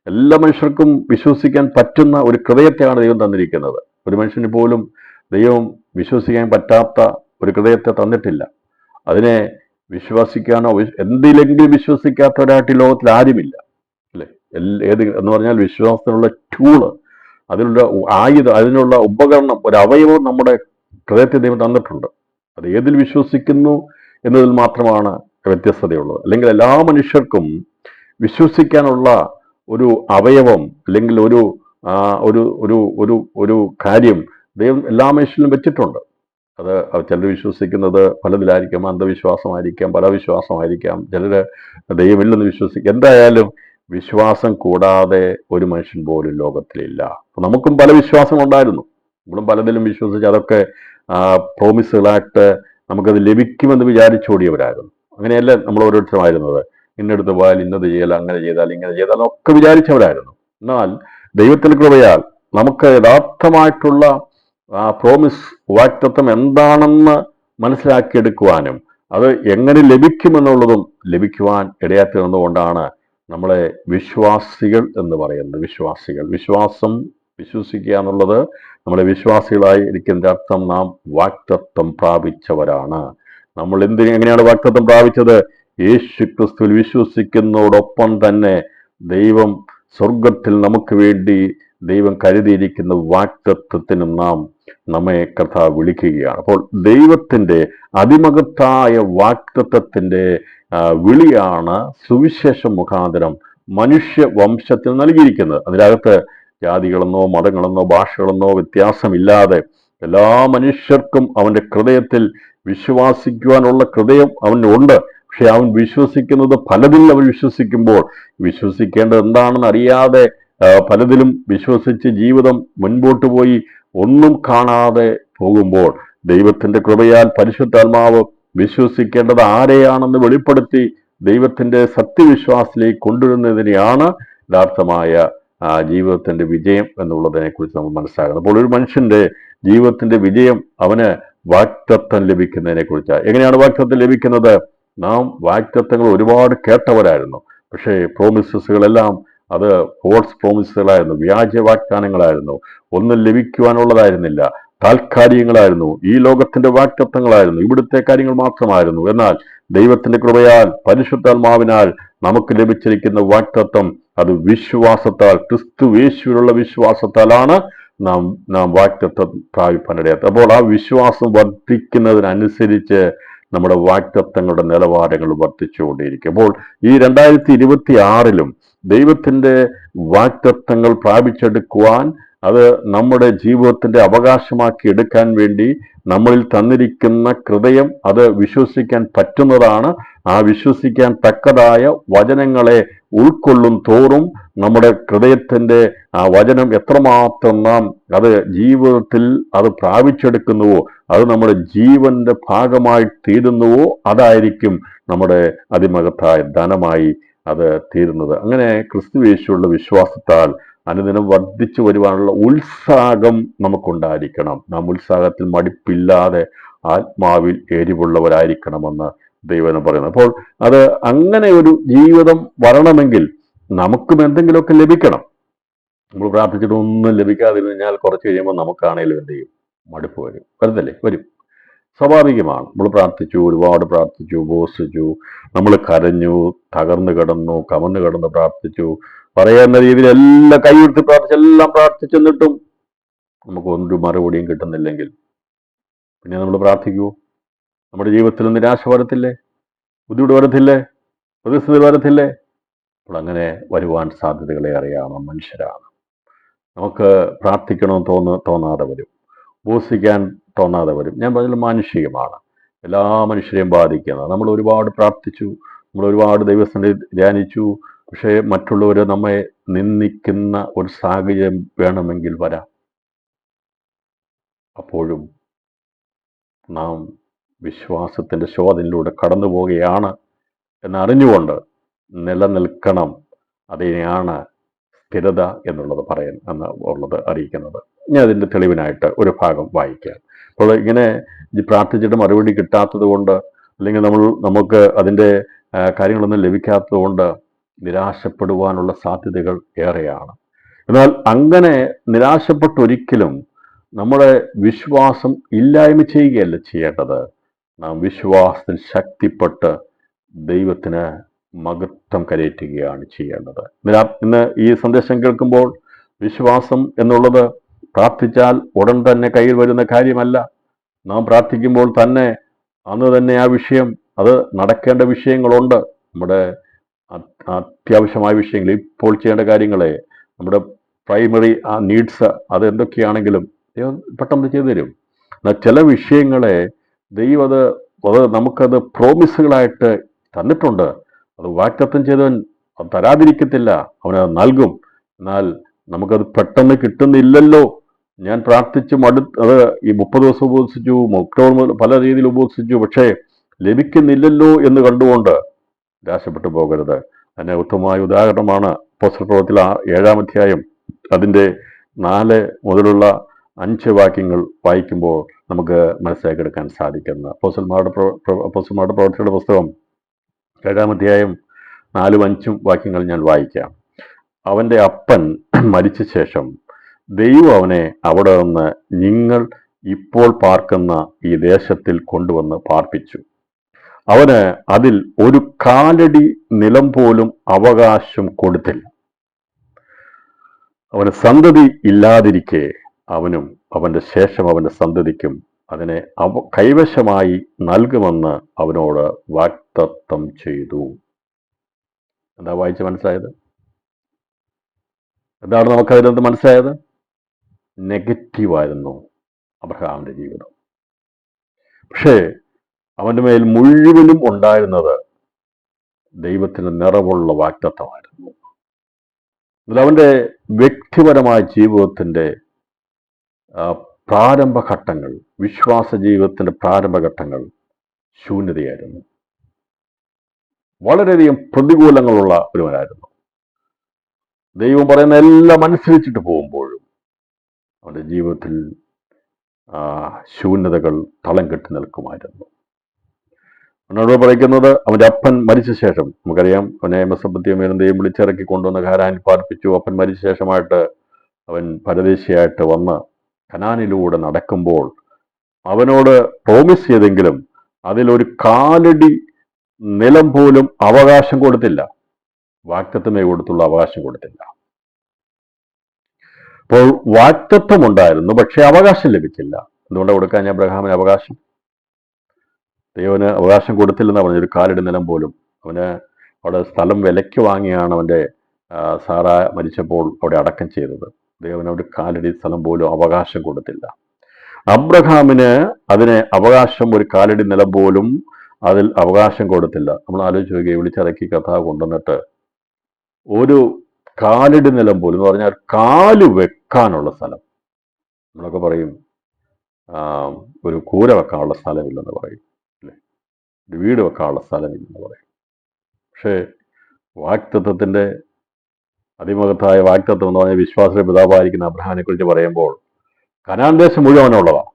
എല്ലാ മനുഷ്യർക്കും വിശ്വസിക്കാൻ പറ്റുന്ന ഒരു ഹൃദയത്തെയാണ് ദൈവം തന്നിരിക്കുന്നത്. ഒരു മനുഷ്യന് പോലും ദൈവം വിശ്വസിക്കാൻ പറ്റാത്ത ഒരു ഹൃദയത്തെ തന്നിട്ടില്ല. അതിനെ വിശ്വസിക്കാനോ എന്തിലെങ്കിലും വിശ്വസിക്കാത്തവരായിട്ട് ഈ ലോകത്തിൽ ആരുമില്ല, അല്ലേ? ഏത് എന്ന് പറഞ്ഞാൽ വിശ്വാസത്തിനുള്ള ടൂള്, അതിനുള്ള ആയുധം, അതിനുള്ള ഉപകരണം, ഒരു അവയവം നമ്മുടെ ഹൃദയത്തിൽ ദൈവം തന്നിട്ടുണ്ട്. അത് ഏതിൽ വിശ്വസിക്കുന്നു എന്നതിൽ മാത്രമാണ് വ്യത്യസ്തതയുള്ളത്. അല്ലെങ്കിൽ എല്ലാ മനുഷ്യർക്കും വിശ്വസിക്കാനുള്ള ഒരു അവയവം അല്ലെങ്കിൽ ഒരു ഒരു ഒരു ഒരു ഒരു കാര്യം ദൈവം എല്ലാ മനുഷ്യരിലും വെച്ചിട്ടുണ്ട്. അത് ചിലർ വിശ്വസിക്കുന്നത് പലതിലായിരിക്കാം. അന്ധവിശ്വാസമായിരിക്കാം, പലവിശ്വാസമായിരിക്കാം, ചിലർ ദൈവമില്ലെന്ന് വിശ്വസിക്കും. എന്തായാലും വിശ്വാസം കൂടാതെ ഒരു മനുഷ്യൻ പോലും ലോകത്തിലില്ല. നമുക്കും പല വിശ്വാസം ഉണ്ടായിരുന്നു. നമ്മളും പലതിലും വിശ്വസിച്ച് അതൊക്കെ പ്രോമിസുകളായിട്ട് നമുക്കത് ലഭിക്കുമെന്ന് വിചാരിച്ചോടിയവരായിരുന്നു. അങ്ങനെയല്ല നമ്മൾ ഓരോരുത്തരുമായിരുന്നത്. ഇന്നടുത്ത് പോയാൽ ഇന്നത് ചെയ്യൽ, അങ്ങനെ ചെയ്താൽ ഇങ്ങനെ ചെയ്താൽ ഒക്കെ വിചാരിച്ചവരായിരുന്നു. എന്നാൽ ദൈവത്തിന്റെ കൃപയാൽ നമുക്ക് യഥാർത്ഥമായിട്ടുള്ള പ്രോമിസ്, വാഗ്ദത്തം എന്താണെന്ന് മനസ്സിലാക്കിയെടുക്കുവാനും അത് എങ്ങനെ ലഭിക്കുമെന്നുള്ളതും ലഭിക്കുവാൻ ഇടയാത്തിരുന്നുകൊണ്ടാണ് നമ്മളെ വിശ്വാസികൾ എന്ന് പറയുന്നത്. വിശ്വസിക്കുക എന്നുള്ളത് നമ്മളെ വിശ്വാസികളായി ഇരിക്കുന്നതിന്റെ അർത്ഥം നാം വാഗ്ദത്തം പ്രാപിച്ചവരാണ്. നമ്മൾ എങ്ങനെയാണ് വാഗ്ദത്തം പ്രാപിച്ചത്? യേശു ക്രിസ്തുവിൽ വിശ്വസിക്കുന്നതോടൊപ്പം തന്നെ ദൈവം സ്വർഗത്തിൽ നമുക്ക് വേണ്ടി ദൈവം കരുതിയിരിക്കുന്ന വാഗ്ദത്തത്തിനും നമ്മെ കർത്താവ് വിളിക്കുകയാണ്. അപ്പോൾ ദൈവത്തിന്റെ അതിമഹത്തായ വാഗ്ദത്തത്തിന്റെ വിളിയാണ് സുവിശേഷം മുഖാന്തരം മനുഷ്യ വംശത്തിൽ നൽകിയിരിക്കുന്നത്. അതിനകത്ത് ജാതികളെന്നോ മതങ്ങളെന്നോ ഭാഷകളെന്നോ വ്യത്യാസമില്ലാതെ എല്ലാ മനുഷ്യർക്കും അവന്റെ ഹൃദയത്തിൽ വിശ്വസിക്കുവാനുള്ള ഹൃദയം അവനുണ്ട്. പക്ഷെ അവൻ വിശ്വസിക്കുന്നത് പലതിൽ അവൻ വിശ്വസിക്കുമ്പോൾ വിശ്വസിക്കേണ്ടത് എന്താണെന്ന് അറിയാതെ പലതിലും വിശ്വസിച്ച് ജീവിതം മുൻപോട്ട് പോയി ഒന്നും കാണാതെ പോകുമ്പോൾ ദൈവത്തിന്റെ കൃപയാൽ പരിശുദ്ധാത്മാവ് വിശ്വസിക്കേണ്ടത് ആരെയാണെന്ന് വെളിപ്പെടുത്തി ദൈവത്തിന്റെ സത്യവിശ്വാസത്തിലേക്ക് കൊണ്ടുവരുന്നതിനെയാണ് യഥാർത്ഥമായ ജീവിതത്തിന്റെ വിജയം എന്നുള്ളതിനെ കുറിച്ച് നമ്മൾ മനസ്സിലാക്കുന്നത്. അപ്പോൾ ഒരു മനുഷ്യന്റെ ജീവിതത്തിന്റെ വിജയം അവന് വാഗ്ദത്തം ലഭിക്കുന്നതിനെ കുറിച്ചാണ്. എങ്ങനെയാണ് വാഗ്ദത്തം ലഭിക്കുന്നത്? നാം വാഗ്ദത്തങ്ങൾ ഒരുപാട് കേട്ടവരായിരുന്നു. പക്ഷേ പ്രോമിസസുകളെല്ലാം അത് ഫോൾസ് പ്രോമിസുകളായിരുന്നു, വ്യാജ വാഗ്ദാനങ്ങളായിരുന്നു, ഒന്നും ലഭിക്കുവാനുള്ളതായിരുന്നില്ല, താൽക്കാലികങ്ങളായിരുന്നു, ഈ ലോകത്തിന്റെ വാഗ്ദത്തങ്ങളായിരുന്നു, ഇവിടുത്തെ കാര്യങ്ങൾ മാത്രമായിരുന്നു. എന്നാൽ ദൈവത്തിന്റെ കൃപയാൽ പരിശുദ്ധാത്മാവിനാൽ നമുക്ക് ലഭിച്ചിരിക്കുന്ന വാഗ്ദത്തം അത് വിശ്വാസത്താൽ, ക്രിസ്തുയേശുവിലുള്ള വിശ്വാസത്താലാണ് നാം വാഗ്ദത്തം പ്രാപിപ്പാനിടയാത്തത്. അപ്പോൾ ആ വിശ്വാസം വർദ്ധിക്കുന്നതിനനുസരിച്ച് നമ്മുടെ വാഗ്ദത്തങ്ങളുടെ നിലവാരങ്ങൾ വർദ്ധിച്ചുകൊണ്ടിരിക്കും. അപ്പോൾ ഈ 2026 ദൈവത്തിന്റെ വാഗ്ദത്തങ്ങൾ പ്രാപിച്ചെടുക്കുവാൻ, അത് നമ്മുടെ ജീവിതത്തിന്റെ അവകാശമാക്കി എടുക്കാൻ വേണ്ടി നമ്മളിൽ തന്നിരിക്കുന്ന ഹൃദയം അത് വിശ്വസിക്കാൻ പറ്റുന്നതാണ്. ആ വിശ്വസിക്കാൻ തക്കതായ വചനങ്ങളെ ഉൾക്കൊള്ളും തോറും നമ്മുടെ ഹൃദയത്തിന്റെ ആ വചനം എത്രമാത്രം നാം അത് ജീവിതത്തിൽ അത് പ്രാപിച്ചെടുക്കുന്നുവോ, അത് നമ്മുടെ ജീവന്റെ ഭാഗമായി തീരുന്നുവോ, അതായിരിക്കും നമ്മുടെ അതിമഹത്തായ ധനമായി അത് തീരുന്നത്. അങ്ങനെ ക്രിസ്തുയേശുവുള്ള വിശ്വാസത്താൽ അനുദിനം വർദ്ധിച്ചു വരുവാനുള്ള ഉത്സാഹം നമുക്കുണ്ടായിരിക്കണം. നാം ഉത്സാഹത്തിൽ മടിപ്പില്ലാതെ ആത്മാവിൽ എരിവുള്ളവരായിരിക്കണമെന്ന് ദൈവം പറയുന്നത്. അപ്പോൾ അത് അങ്ങനെ ഒരു ജീവിതം വരണമെങ്കിൽ നമുക്കും എന്തെങ്കിലുമൊക്കെ ലഭിക്കണം. നമ്മൾ പ്രാർത്ഥിച്ചിട്ട് ഒന്നും ലഭിക്കാതിരുന്നു കഴിഞ്ഞാൽ കുറച്ച് കഴിയുമ്പോൾ നമുക്കാണേലും എന്ത് ചെയ്യും? മടുപ്പ് വരും. വരും, സ്വാഭാവികമാണ്. നമ്മൾ പ്രാർത്ഥിച്ചു, ഒരുപാട് പ്രാർത്ഥിച്ചു, ഉപവസിച്ചു, നമ്മൾ കരഞ്ഞു, തകർന്നു കിടന്നു, കമന്നു കിടന്ന് പ്രാർത്ഥിച്ചു, പറയുന്ന രീതിയിൽ എല്ലാം കൈയെടുത്ത് എല്ലാം പ്രാർത്ഥിച്ചെന്നിട്ടും നമുക്ക് ഒരു മറുപടിയും കിട്ടുന്നില്ലെങ്കിൽ പിന്നെ നമ്മൾ പ്രാർത്ഥിക്കുമോ? നമ്മുടെ ജീവിതത്തിൽ നിരാശ വരത്തില്ലേ? ബുദ്ധിമുട്ട് വരത്തില്ലേ? പ്രതിസന്ധി വരത്തില്ലേ? അപ്പോൾ അങ്ങനെ വരുവാൻ സാധ്യതകളേറെയാണ്. മനുഷ്യരാണ്. നമുക്ക് പ്രാർത്ഥിക്കണമെന്ന് തോന്നാതെ വരും, ഉപവസിക്കാൻ തോന്നാതെ വരും. ഞാൻ പറഞ്ഞാൽ മാനുഷികമാണ്, എല്ലാ മനുഷ്യരെയും ബാധിക്കുന്നത്. നമ്മൾ ഒരുപാട് പ്രാർത്ഥിച്ചു, നമ്മൾ ഒരുപാട് ദൈവസന്നിധി ധ്യാനിച്ചു, പക്ഷേ മറ്റുള്ളവരെ നമ്മെ നിന്ദിക്കുന്ന ഒരു സാഹചര്യം വേണമെങ്കിൽ വരാം. അപ്പോഴും നാം വിശ്വാസത്തിന്റെ ശോധനയിലൂടെ കടന്നു പോവുകയാണ് എന്നറിഞ്ഞുകൊണ്ട് നിലനിൽക്കണം. അതിനെയാണ് സ്ഥിരത എന്നുള്ളത് ഉള്ളത് അറിയിക്കുന്നത്. ഞാൻ അതിൻ്റെ തെളിവിനായിട്ട് ഒരു ഭാഗം വായിക്കാം. അപ്പോൾ ഇങ്ങനെ പ്രാർത്ഥിച്ചിട്ട് മറുപടി കിട്ടാത്തത് കൊണ്ട്, അല്ലെങ്കിൽ നമുക്ക് അതിൻ്റെ കാര്യങ്ങളൊന്നും ലഭിക്കാത്തത് കൊണ്ട് നിരാശപ്പെടുവാനുള്ള സാധ്യതകൾ ഏറെയാണ്. എന്നാൽ അങ്ങനെ നിരാശപ്പെട്ടൊരിക്കലും നമ്മുടെ വിശ്വാസം ഇല്ലായ്മ ചെയ്യുകയല്ല ചെയ്യേണ്ടത്. നാം വിശ്വാസത്തിൽ ശക്തിപ്പെട്ട് ദൈവത്തിന് മഹത്വം കരയറ്റുകയാണ് ചെയ്യേണ്ടത്. ഇന്ന് ഈ സന്ദേശം കേൾക്കുമ്പോൾ വിശ്വാസം എന്നുള്ളത് പ്രാർത്ഥിച്ചാൽ ഉടൻ തന്നെ കയ്യിൽ വരുന്ന കാര്യമല്ല. നാം പ്രാർത്ഥിക്കുമ്പോൾ തന്നെ അന്ന് തന്നെ ആ വിഷയം, അത് നടക്കേണ്ട വിഷയങ്ങളുണ്ട്. നമ്മുടെ അത്യാവശ്യമായ വിഷയങ്ങൾ, ഇപ്പോൾ ചെയ്യേണ്ട കാര്യങ്ങളെ, നമ്മുടെ പ്രൈമറി നീഡ്സ്, അത് എന്തൊക്കെയാണെങ്കിലും ദൈവം പെട്ടെന്ന് ചെയ്തു തരും. എന്നാൽ ചില വിഷയങ്ങളെ ദൈവം അത് നമുക്കത് പ്രോമിസുകളായിട്ട് തന്നിട്ടുണ്ട്. അത് വാഗ്ദത്തം ചെയ്തവൻ അത് തരാതിരിക്കത്തില്ല, അവനത് നൽകും. എന്നാൽ നമുക്കത് പെട്ടെന്ന് കിട്ടുന്നില്ലല്ലോ. ഞാൻ പ്രാർത്ഥിച്ചു അത് ഈ 30 ദിവസം ഉപവസിച്ചു, ഒക്ടോബർ പല രീതിയിൽ ഉപവസിച്ചു, പക്ഷേ ലഭിക്കുന്നില്ലല്ലോ എന്ന് കണ്ടുകൊണ്ട് നിരാശപ്പെട്ടു പോകരുത്. അതിന് ഉത്തമമായ ഉദാഹരണമാണ് അപ്പോസ്തല പ്രവൃത്തിയിൽ 7-ാം അധ്യായം അതിൻ്റെ 4 മുതലുള്ള 5 വാക്യങ്ങൾ വായിക്കുമ്പോൾ നമുക്ക് മനസ്സിലാക്കിയെടുക്കാൻ സാധിക്കുന്നത്. അപ്പോസ്തലന്മാരുടെ പ്രവൃത്തിയുടെ പുസ്തകം 7-ാം അധ്യായം 4-5 വാക്യങ്ങൾ ഞാൻ വായിക്കാം. അവൻ്റെ അപ്പൻ മരിച്ച ശേഷം ദൈവം അവനെ അവിടെ നിന്ന് നിങ്ങൾ ഇപ്പോൾ പാർക്കുന്ന ഈ ദേശത്തിൽ കൊണ്ടുവന്ന് പാർപ്പിച്ചു. അവന് അതിൽ ഒരു കാലടി നിലം പോലും അവകാശം കൊടുത്തില്ല. അവന് സന്തതി ഇല്ലാതിരിക്കെ അവനും അവന്റെ ശേഷം അവന്റെ സന്തതിക്കും അതിനെ കൈവശമായി നൽകുമെന്ന് അവനോട് വാഗ്ദത്തം ചെയ്തു. എന്താ വായിച്ച് മനസ്സിലായത്? എന്താണ് നമുക്കതിനകത്ത് മനസ്സിലായത്? നെഗറ്റീവായിരുന്നു അബ്രഹാമിന്റെ ജീവിതം. പക്ഷേ അവന്റെ മേൽ മുഴുവനും ഉണ്ടായിരുന്നത് ദൈവത്തിന് നിറവുള്ള വാഗ്ദത്തമായിരുന്നു. അതിൽ അവന്റെ വ്യക്തിപരമായ ജീവിതത്തിന്റെ പ്രാരംഭഘട്ടങ്ങൾ, വിശ്വാസ ജീവിതത്തിന്റെ പ്രാരംഭഘട്ടങ്ങൾ ശൂന്യതയായിരുന്നു. വളരെയധികം പ്രതികൂലങ്ങളുള്ള ഒരുവനായിരുന്നു. ദൈവം പറയുന്ന എല്ലാം അനുസരിച്ചിട്ട് പോകുമ്പോഴും അവന്റെ ജീവിതത്തിൽ ശൂന്യതകൾ തളം കെട്ടി നിൽക്കുമായിരുന്നു. അവനോട് പറയുന്നത്, അവന്റെ അപ്പൻ മരിച്ച ശേഷം, നമുക്കറിയാം അവനെ മെസൊപ്പൊത്താമ്യയിൽ ദൈവം വിളിച്ചിറക്കി കൊണ്ടുവന്ന് ഹാരാനിൽ പാർപ്പിച്ചു. അപ്പൻ മരിച്ച ശേഷമായിട്ട് അവൻ പരദേശിയായിട്ട് വന്ന് കനാനിലൂടെ നടക്കുമ്പോൾ അവനോട് പ്രോമിസ് ചെയ്തെങ്കിലും അതിലൊരു കാലടി നിലം പോലും അവകാശം കൊടുത്തില്ല. വാഗ്ദത്തമേ കൊടുത്തുള്ള അവകാശം കൊടുത്തില്ല. അപ്പോൾ വാഗ്ദത്തം ഉണ്ടായിരുന്നു, പക്ഷെ അവകാശം ലഭിച്ചില്ല. എന്തുകൊണ്ട് കൊടുക്കാൻ ഞാൻ അബ്രഹാമിന് അവകാശം? ദൈവന് അവകാശം കൊടുത്തില്ലെന്ന് പറഞ്ഞു. ഒരു കാലടി നിലം പോലും. അവന് അവിടെ സ്ഥലം വിലയ്ക്ക് വാങ്ങിയാണ് അവൻ്റെ സാറ മരിച്ചപ്പോൾ അവിടെ അടക്കം ചെയ്തത്. ദൈവന് ഒരു കാലടി സ്ഥലം പോലും അവകാശം കൊടുത്തില്ല. അബ്രഹാമിന് അതിന് അവകാശം, ഒരു കാലടി നിലം പോലും അതിൽ അവകാശം കൊടുത്തില്ല. നമ്മൾ ആലോചിച്ച് നോക്കി, വിളിച്ചിറക്കി കഥാവ് കൊണ്ടുവന്നിട്ട് ഒരു കാലടി നിലം പോലും എന്ന് പറഞ്ഞാൽ കാല് വെക്കാനുള്ള സ്ഥലം. നമ്മളൊക്കെ പറയും ഒരു കൂര വെക്കാനുള്ള സ്ഥലമില്ലെന്ന് പറയും, അല്ലേ? ഒരു വീട് വെക്കാനുള്ള സ്ഥലമില്ലെന്ന് പറയും. പക്ഷേ വാഗ്ദത്തത്തിൻ്റെ അതിമഹത്തായ വാഗ്ദത്തം എന്ന് പറഞ്ഞാൽ വിശ്വാസ പിതാവായിരിക്കുന്ന അബ്രഹാമിനെ കുറിച്ച് പറയുമ്പോൾ കനാൻ ദേശം മുഴുവനുള്ളതാണ്.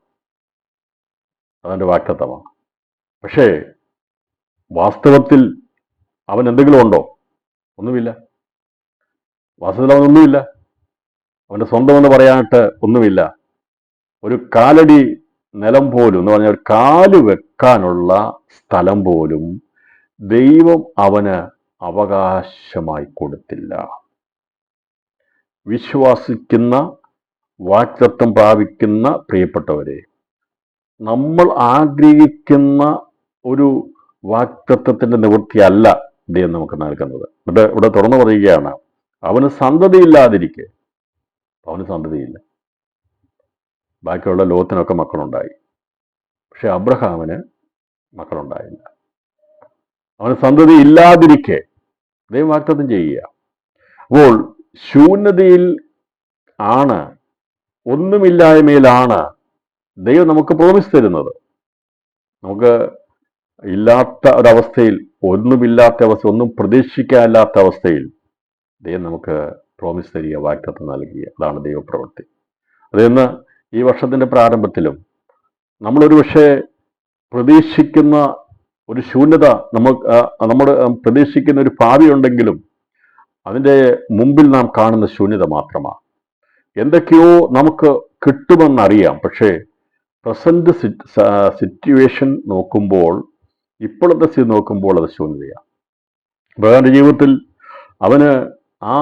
അവൻ്റെ വാഗ്ദത്തമാണ്. പക്ഷേ വാസ്തവത്തിൽ അവൻ എന്തെങ്കിലും ഉണ്ടോ? ഒന്നുമില്ല. വാസ്തവത്തിൽ അവനൊന്നുമില്ല. അവൻ്റെ സ്വന്തം എന്ന് പറയാനായിട്ട് ഒന്നുമില്ല. ഒരു കാലടി നിലം പോലും എന്ന് പറഞ്ഞാൽ ഒരു കാല് വെക്കാനുള്ള സ്ഥലം പോലും ദൈവം അവന് അവകാശമായി കൊടുത്തില്ല. വിശ്വസിക്കുന്ന, വാഗ്ദത്തം പ്രാപിക്കുന്ന പ്രിയപ്പെട്ടവരെ, നമ്മൾ ആഗ്രഹിക്കുന്ന ഒരു വാഗ്ദത്തത്തിന്റെ നിവൃത്തിയല്ല ദൈവം നമുക്ക് നൽകുന്നത്. എന്നിട്ട് ഇവിടെ തുറന്നു പറയുകയാണ്, അവന് സന്തതിയില്ലാതിരിക്കെ. അവന് സന്തതിയില്ല. ബാക്കിയുള്ള ലോകത്തിനൊക്കെ മക്കളുണ്ടായി, പക്ഷെ അബ്രഹാമിന് മക്കളുണ്ടായില്ല. അവന് സന്തതി ഇല്ലാതിരിക്കെ ദൈവം വാഗ്ദത്തം ചെയ്യുക. അപ്പോൾ ശൂന്യതയിൽ ആണ്, ഒന്നുമില്ലായ്മയിലാണ് ദൈവം നമുക്ക് പ്രോമിസ് തരുന്നത്. നമുക്ക് ഇല്ലാത്ത ഒരവസ്ഥയിൽ, ഒന്നുമില്ലാത്ത അവസ്ഥ, ഒന്നും പ്രതീക്ഷിക്കാനില്ലാത്ത അവസ്ഥയിൽ ദൈവം നമുക്ക് പ്രോമിസ് തരിക, വാഗ്ദത്തം നൽകുക. അതാണ് ദൈവപ്രവൃത്തി. അതിന്ന് ഈ വർഷത്തിൻ്റെ പ്രാരംഭത്തിലും നമ്മളൊരു പക്ഷേ പ്രതീക്ഷിക്കുന്ന ഒരു ശൂന്യത, നമ്മൾ പ്രതീക്ഷിക്കുന്ന ഒരു ഭാവി ഉണ്ടെങ്കിലും അതിൻ്റെ മുമ്പിൽ നാം കാണുന്ന ശൂന്യത മാത്രമാണ്. എന്തൊക്കെയോ നമുക്ക് കിട്ടുമെന്നറിയാം, പക്ഷേ പ്രസന്റ് സിറ്റുവേഷൻ നോക്കുമ്പോൾ, ഇപ്പോഴത്തെ സ്ഥിതി നോക്കുമ്പോൾ അത് ശൂന്യതയാണ്. അബ്രഹാമിന്റെ ജീവിതത്തിൽ അവന് ആ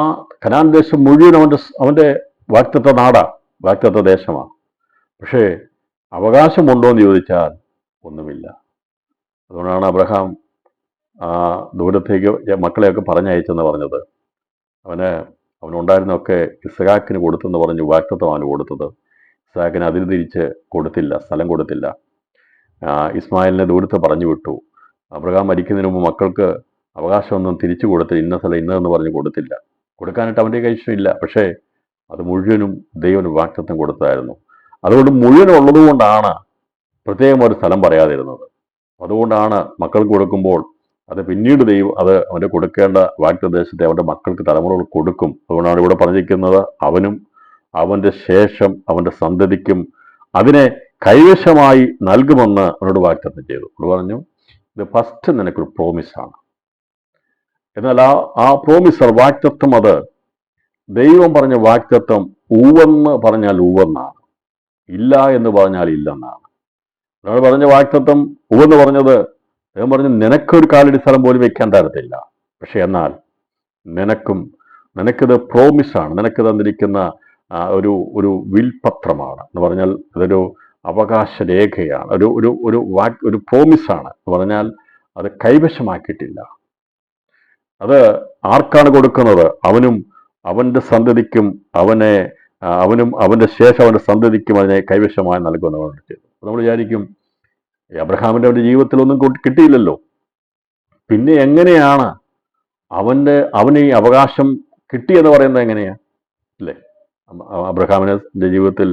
കനാൻ ദേശം മുഴുവൻ അവന്റെ വാഗ്ദത്ത നാടാണ്, വാഗ്ദത്ത ദേശമാണ്. പക്ഷേ അവകാശമുണ്ടോ എന്ന് ചോദിച്ചാൽ ഒന്നുമില്ല. അതുകൊണ്ടാണ് അബ്രഹാം ദൂരത്തേക്ക് മക്കളെയൊക്കെ പറഞ്ഞയച്ചെന്ന് പറഞ്ഞത്. അവനുണ്ടായിരുന്നൊക്കെ ഇസ്ഹാക്കിന് കൊടുത്തെന്ന് പറഞ്ഞു വാഗ്ദത്തമാണ് കൊടുത്തത്. ഇസ്ഹാക്കിന് അതിന് തിരിച്ച് കൊടുത്തില്ല, സ്ഥലം കൊടുത്തില്ല. ഇസ്മായിലിനെ ദൂരത്ത് പറഞ്ഞു വിട്ടു. അബ്രഹാം മരിക്കുന്നതിന് മുമ്പ് മക്കൾക്ക് അവകാശമൊന്നും തിരിച്ചു കൊടുത്തില്ല, ഇന്ന സ്ഥലം ഇന്നതെന്ന് പറഞ്ഞ് കൊടുത്തില്ല. കൊടുക്കാനായിട്ട് അവൻ്റെ കൈവശമില്ല. പക്ഷേ അത് മുഴുവനും ദൈവം വാഗ്ദത്തം കൊടുത്തതായിരുന്നു. അതുകൊണ്ട് മുഴുവനും ഉള്ളതുകൊണ്ടാണ് പ്രത്യേകം ഒരു സ്ഥലം പറയാതിരുന്നത്. അതുകൊണ്ടാണ് മക്കൾക്ക് കൊടുക്കുമ്പോൾ അത് പിന്നീട് ദൈവം അത് അവൻ്റെ കൊടുക്കേണ്ട വാഗ്ദദേശത്തെ അവൻ്റെ മക്കൾക്ക് തലമുറകൾ കൊടുക്കും. അതുകൊണ്ടാണ് ഇവിടെ പറഞ്ഞിരിക്കുന്നത്, അവനും അവൻ്റെ ശേഷം അവൻ്റെ സന്തതിക്കും അതിനെ കൈവശമായി നൽകുമെന്ന് അവനോട് വാഗ്ദത്തം ചെയ്തു. അത് പറഞ്ഞു, ഇത് ഫസ്റ്റ് നിനക്കൊരു പ്രോമിസാണ്. എന്നാൽ ആ പ്രോമിസ്, വാഗ്ദത്തം, അത് ദൈവം പറഞ്ഞ വാഗ്ദത്തം ഉവ്വെന്ന് പറഞ്ഞാൽ ഉവ്വെന്നാണ്, ഇല്ല എന്ന് പറഞ്ഞാൽ ഇല്ലെന്നാണ്. ഒരാൾ പറഞ്ഞ വാഗ്ദത്തം ഉവ്വെന്ന് പറഞ്ഞത്, ദൈവം പറഞ്ഞു നിനക്കൊരു കാലടി സ്ഥലം പോലും വെക്കാൻ തരത്തില്ല. പക്ഷെ എന്നാൽ നിനക്കിത് പ്രോമിസാണ്, നിനക്ക് തന്നിരിക്കുന്ന ഒരു വിൽപത്രമാണ് എന്ന് പറഞ്ഞാൽ അതൊരു അവകാശ രേഖയാണ്, ഒരു പ്രോമിസാണ് എന്ന് പറഞ്ഞാൽ അത് കൈവശമാക്കിയിട്ടില്ല. അത് ആർക്കാണ് കൊടുക്കുന്നത്? അവനും അവൻ്റെ സന്തതിക്കും, അവനും അവൻ്റെ ശേഷം അവൻ്റെ സന്തതിക്കും അതിനെ കൈവശമായി നൽകുന്നവർ ചെയ്തു. നമ്മൾ വിചാരിക്കും, അബ്രഹാമിൻ്റെ അവൻ്റെ ജീവിതത്തിലൊന്നും കിട്ടിയില്ലല്ലോ, പിന്നെ എങ്ങനെയാണ് അവന് ഈ അവകാശം കിട്ടിയെന്ന് പറയുന്നത് എങ്ങനെയാ? അല്ലേ? അബ്രഹാമിൻ്റെ ജീവിതത്തിൽ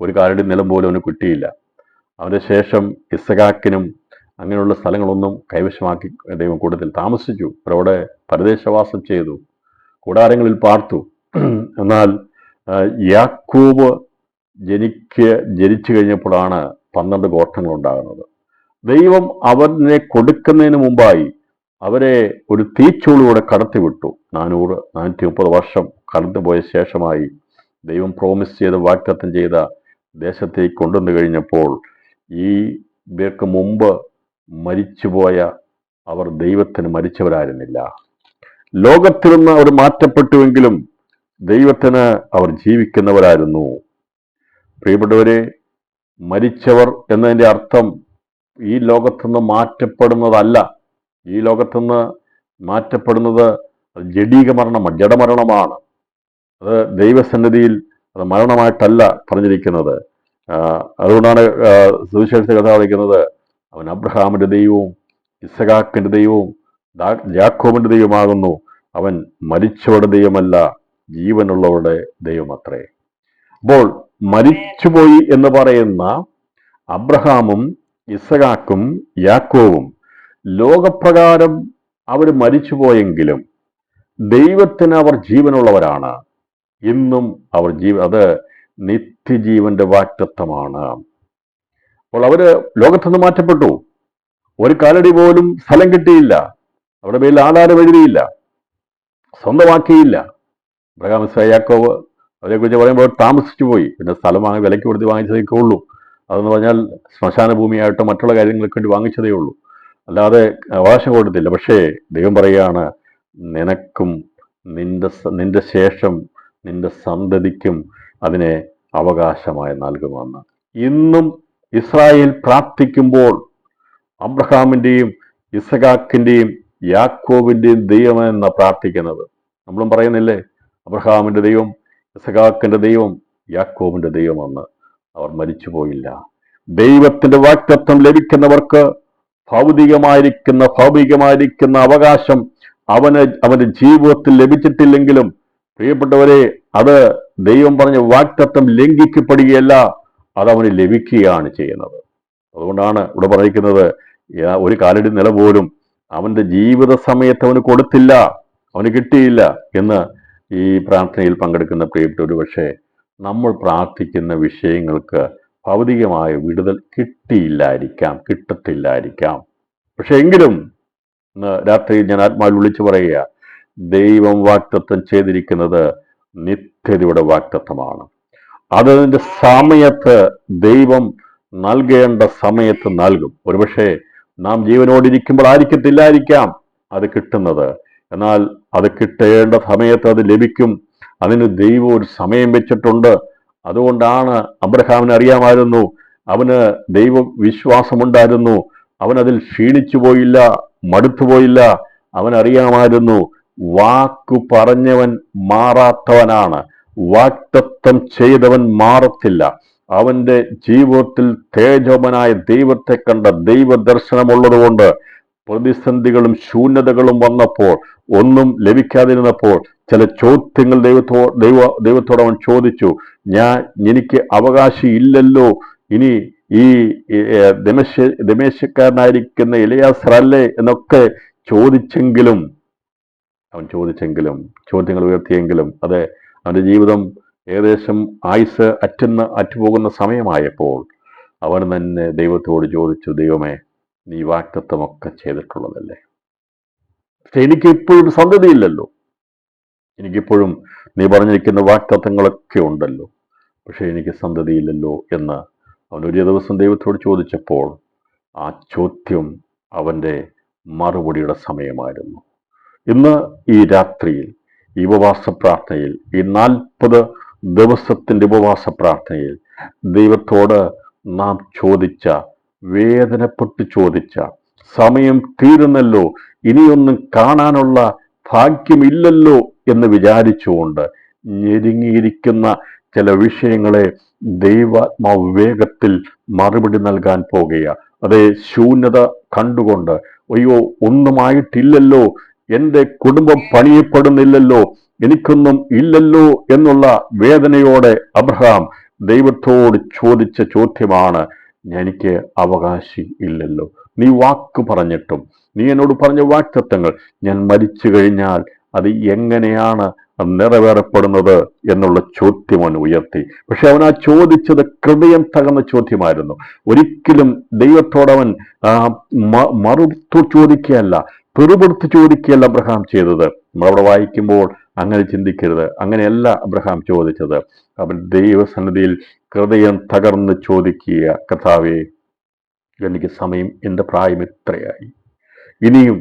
ഒരു കാലടി നിലം പോലും അവന് കിട്ടിയില്ല. അവൻ്റെ ശേഷം ഇസ്ഹാക്കിനും അങ്ങനെയുള്ള സ്ഥലങ്ങളൊന്നും കൈവശമാക്കി ദൈവം കൂടുതൽ താമസിച്ചു. അവരവിടെ പരദേശവാസം ചെയ്തു, കൂടാരങ്ങളിൽ പാർത്തു. എന്നാൽ യാക്കോബ് ജനിച്ചു കഴിഞ്ഞപ്പോഴാണ് 12 ഗോത്രങ്ങൾ ഉണ്ടാകുന്നത്. ദൈവം അവനെ കൊടുക്കുന്നതിന് മുമ്പായി അവരെ ഒരു തീച്ചൂളിലൂടെ കടത്തിവിട്ടു. 430 വർഷം കടന്നുപോയ ശേഷമായി ദൈവം പ്രോമിസ് ചെയ്ത് വാഗ്ദത്തം ചെയ്ത ദേശത്തേക്ക് കൊണ്ടുവന്നു കഴിഞ്ഞപ്പോൾ ഈ ഇവർക്ക് മുമ്പ് മരിച്ചുപോയ അവർ ദൈവത്തിന് മരിച്ചവരായിരുന്നില്ല. ലോകത്തിൽ നിന്ന് അവർ മാറ്റപ്പെട്ടുവെങ്കിലും ദൈവത്തിന് അവർ ജീവിക്കുന്നവരായിരുന്നു. പ്രിയപ്പെട്ടവരെ, മരിച്ചവർ എന്നതിൻ്റെ അർത്ഥം ഈ ലോകത്തുനിന്ന് മാറ്റപ്പെടുന്നതല്ല. ഈ ലോകത്തുനിന്ന് മാറ്റപ്പെടുന്നത് ജഡീക മരണമാണ്, ജഡമരണമാണ്. അത് ദൈവസന്നിധിയിൽ അത് മരണമായിട്ടല്ല പറഞ്ഞിരിക്കുന്നത്. അതുകൊണ്ടാണ് സുവിശേഷ കഥ വിളിക്കുന്നത്, അവൻ അബ്രഹാമിൻ്റെ ദൈവവും ഇസ്ഹാക്കിൻ്റെ ദൈവവും യാക്കോബിൻ്റെ ദൈവമാകുന്നു. അവൻ മരിച്ചവരുടെ ദൈവമല്ല, ജീവനുള്ളവരുടെ ദൈവമത്രേ. അപ്പോൾ മരിച്ചുപോയി എന്ന് പറയുന്ന അബ്രഹാമും ഇസ്ഹാക്കും യാക്കോബും ലോകപ്രകാരം അവർ മരിച്ചുപോയെങ്കിലും ദൈവത്തിന് അവർ ജീവനുള്ളവരാണ്. ഇന്നും അവർ അത് നിത്യജീവന്റെ വാഗ്ദത്തമാണ്. അപ്പോൾ അവര് ലോകത്തുനിന്ന് മാറ്റപ്പെട്ടു. ഒരു കാലടി പോലും സ്ഥലം കിട്ടിയില്ല, അവരുടെ പേരിൽ ആധാരം എഴുതിയില്ല, സ്വന്തമാക്കിയില്ല. അബ്രഹാം ഇസ്ഹാക്ക് യാക്കോബ് അവരെക്കുറിച്ച് പറയുമ്പോൾ താമസിച്ചു പോയി. പിന്നെ സ്ഥലം വിലയ്ക്ക് കൊടുത്ത് വാങ്ങിച്ചതേ ഉള്ളൂ. അതെന്ന് പറഞ്ഞാൽ ശ്മശാന ഭൂമിയായിട്ട് മറ്റുള്ള കാര്യങ്ങൾക്ക് വേണ്ടി വാങ്ങിച്ചതേ ഉള്ളൂ, അല്ലാതെ അവകാശം കൊടുത്തില്ല. പക്ഷേ ദൈവം പറയുകയാണ്, നിനക്കും നിന്റെ ശേഷം നിന്റെ സന്തതിക്കും അതിനെ അവകാശമായി നൽകുമെന്ന്. ഇന്നും ഇസ്രായേൽ പ്രാർത്ഥിക്കുമ്പോൾ അബ്രഹാമിൻ്റെയും ഇസ്ഹാക്കിൻ്റെയും യാക്കോബിൻ്റെയും ദൈവമെന്ന പ്രാർത്ഥിക്കുന്നത്. നമ്മളും പറയുന്നില്ലേ, അബ്രഹാമിൻ്റെ ദൈവം, ഇസ്ഹാക്കിൻ്റെ ദൈവം, യാക്കോബിൻ്റെ ദൈവമെന്ന്. അവർ മരിച്ചുപോയില്ല. ദൈവത്തിൻ്റെ വാഗ്ദത്തം ലഭിക്കുന്നവർക്ക് ഭൗതികമായിരിക്കുന്ന അവകാശം അവന്റെ ജീവിതത്തിൽ ലഭിച്ചിട്ടില്ലെങ്കിലും, പ്രിയപ്പെട്ടവരെ, അത് ദൈവം പറഞ്ഞ വാഗ്ദത്തം ലംഘിക്കപ്പെടുകയല്ല, അത് അവന് ലഭിക്കുകയാണ് ചെയ്യുന്നത്. അതുകൊണ്ടാണ് ഇവിടെ പറയുന്നത്, ഒരു കാലടി നില പോലും അവന്റെ ജീവിത സമയത്ത് അവന് കൊടുത്തില്ല, അവന് കിട്ടിയില്ല എന്ന് ഈ പ്രാർത്ഥനയിൽ പങ്കെടുക്കുന്ന പ്രിയപ്പെട്ട ഒരു പക്ഷേ നമ്മൾ പ്രാർത്ഥിക്കുന്ന വിഷയങ്ങൾക്ക് ഭൗതികമായ വിടുതൽ കിട്ടത്തില്ലായിരിക്കാം. പക്ഷെ എങ്കിലും ഇന്ന് രാത്രി ഞാൻ ആത്മാവിൽ വിളിച്ചു പറയുക, ദൈവം വാഗ്ദത്തം ചെയ്തിരിക്കുന്നത് നിത്യതയുടെ വാഗ്ദത്തമാണ്. അതിന്റെ സമയത്ത് ദൈവം നൽകേണ്ട സമയത്ത് നൽകും. ഒരുപക്ഷെ നാം ജീവനോടിരിക്കുമ്പോൾ ആയിരിക്കത്തില്ലായിരിക്കാം അത് കിട്ടുന്നത്, എന്നാൽ അത് കിട്ടേണ്ട സമയത്ത് അത് ലഭിക്കും. അതിന് ദൈവം ഒരു സമയം വെച്ചിട്ടുണ്ട്. അതുകൊണ്ടാണ് അബ്രഹാമിന് അറിയാമായിരുന്നു, അവന് ദൈവ വിശ്വാസമുണ്ടായിരുന്നു, അവനതിൽ ക്ഷീണിച്ചു പോയില്ല, മടുത്തുപോയില്ല. അവനറിയാമായിരുന്നു വാക്കു പറഞ്ഞവൻ മാറാത്തവനാണ്, വാഗ്ദത്തം ചെയ്തവൻ മാറത്തില്ല. അവന്റെ ജീവിതത്തിൽ തേജോമനായ ദൈവത്തെ കണ്ട ദൈവ ദർശനമുള്ളത് കൊണ്ട് പ്രതിസന്ധികളും ശൂന്യതകളും വന്നപ്പോൾ, ഒന്നും ലഭിക്കാതിരുന്നപ്പോൾ ചില ചോദ്യങ്ങൾ ദൈവത്തോട് അവൻ ചോദിച്ചു. എനിക്ക് അവകാശി ഇല്ലല്ലോ, ഇനി ഈ ദമേശക്കാരനായിരിക്കുന്ന എലിയാസർ അല്ലേ എന്നൊക്കെ ചോദിച്ചെങ്കിലും ചോദ്യങ്ങൾ ഉയർത്തിയെങ്കിലും അതെ, അവന്റെ ജീവിതം ഏകദേശം ആയുസ് അറ്റുപോകുന്ന സമയമായപ്പോൾ അവൻ തന്നെ ദൈവത്തോട് ചോദിച്ചു, ദൈവമേ, നീ വാഗ്ദത്തമൊക്കെ ചെയ്തിട്ടുള്ളതല്ലേ? പക്ഷെ എനിക്കിപ്പോഴും സന്തതിയില്ലല്ലോ, എനിക്കിപ്പോഴും നീ പറഞ്ഞിരിക്കുന്ന വാഗ്ദത്തങ്ങളൊക്കെ ഉണ്ടല്ലോ, പക്ഷെ എനിക്ക് സന്തതിയില്ലല്ലോ എന്ന് അവൻ ഒരു ദിവസം ദൈവത്തോട് ചോദിച്ചപ്പോൾ ആ ചോദ്യം അവന്റെ മറുപടിയുടെ സമയമായിരുന്നു. ഇന്ന് ഈ രാത്രിയിൽ ഈ ഉപവാസ പ്രാർത്ഥനയിൽ, ഈ 40 ദിവസത്തിന്റെ ഉപവാസ പ്രാർത്ഥനയിൽ ദൈവത്തോട് നാം വേദനപ്പെട്ട് ചോദിച്ച, സമയം തീരുന്നല്ലോ, ഇനിയൊന്നും കാണാനുള്ള ഭാഗ്യമില്ലല്ലോ എന്ന് വിചാരിച്ചുകൊണ്ട് ഞെരുങ്ങിയിരിക്കുന്ന ചില വിഷയങ്ങളെ ദൈവാത്മാവ് വേഗത്തിൽ മറുപടി നൽകാൻ പോകുക. അതേ, ശൂന്യത കണ്ടുകൊണ്ട് അയ്യോ ഒന്നുമായിട്ടില്ലല്ലോ, എൻ്റെ കുടുംബം പണിയപ്പെടുന്നില്ലല്ലോ, എനിക്കൊന്നും ഇല്ലല്ലോ എന്നുള്ള വേദനയോടെ അബ്രഹാം ദൈവത്തോട് ചോദിച്ച ചോദ്യമാണ്, എനിക്ക് അവകാശി ഇല്ലല്ലോ, നീ വാക്ക് പറഞ്ഞിട്ടും, നീ എന്നോട് പറഞ്ഞ വാഗ്ദത്തങ്ങൾ ഞാൻ മരിച്ചു കഴിഞ്ഞാൽ അത് എങ്ങനെയാണ് നിറവേറപ്പെടുന്നത് എന്നുള്ള ചോദ്യം അവൻ ഉയർത്തി. പക്ഷെ അവൻ ആ ചോദിച്ചത് ഹൃദയം തകർന്ന ചോദ്യമായിരുന്നു. ഒരിക്കലും ദൈവത്തോടവൻ മറുത്തു ചോദിക്കുകയല്ല, പെറുപെടുത്ത് ചോദിക്കുകയല്ല അബ്രഹാം ചെയ്തത്. നമ്മളവിടെ വായിക്കുമ്പോൾ അങ്ങനെ ചിന്തിക്കരുത്. അങ്ങനെയല്ല അബ്രഹാം ചോദിച്ചത്. അവൻ ദൈവസന്നിധിയിൽ ഹൃദയം തകർന്ന് ചോദിക്കുക, കർത്താവേ, എനിക്ക് സമയം, എൻ്റെ പ്രായം ഇത്രയായി, ഇനിയും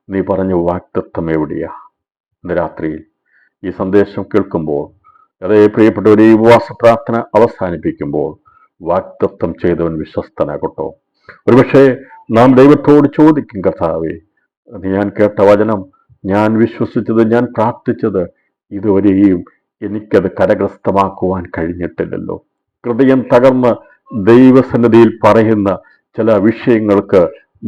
നീ പറഞ്ഞ വാഗ്ദത്തം എവിടെയാ? ഇന്ന് രാത്രിയിൽ ഈ സന്ദേശം കേൾക്കുമ്പോൾ, അതേ പ്രിയപ്പെട്ടവർ, ഈ ഉപവാസ പ്രാർത്ഥന അവസാനിപ്പിക്കുമ്പോൾ വാഗ്ദത്തം ചെയ്തവൻ വിശ്വസ്തനാകട്ടോ. ഒരുപക്ഷെ നാം ദൈവത്തോട് ചോദിക്കും, കർത്താവേ, ഞാൻ കേട്ട വചനം, ഞാൻ വിശ്വസിച്ചത്, ഞാൻ പ്രാർത്ഥിച്ചത് ഇതുവരെയും എനിക്കത് കരഗ്രസ്തമാക്കുവാൻ കഴിഞ്ഞിട്ടില്ലല്ലോ. ഹൃദയം തകർന്ന് ദൈവസന്നിധിയിൽ പറയുന്ന ചില വിഷയങ്ങൾക്ക്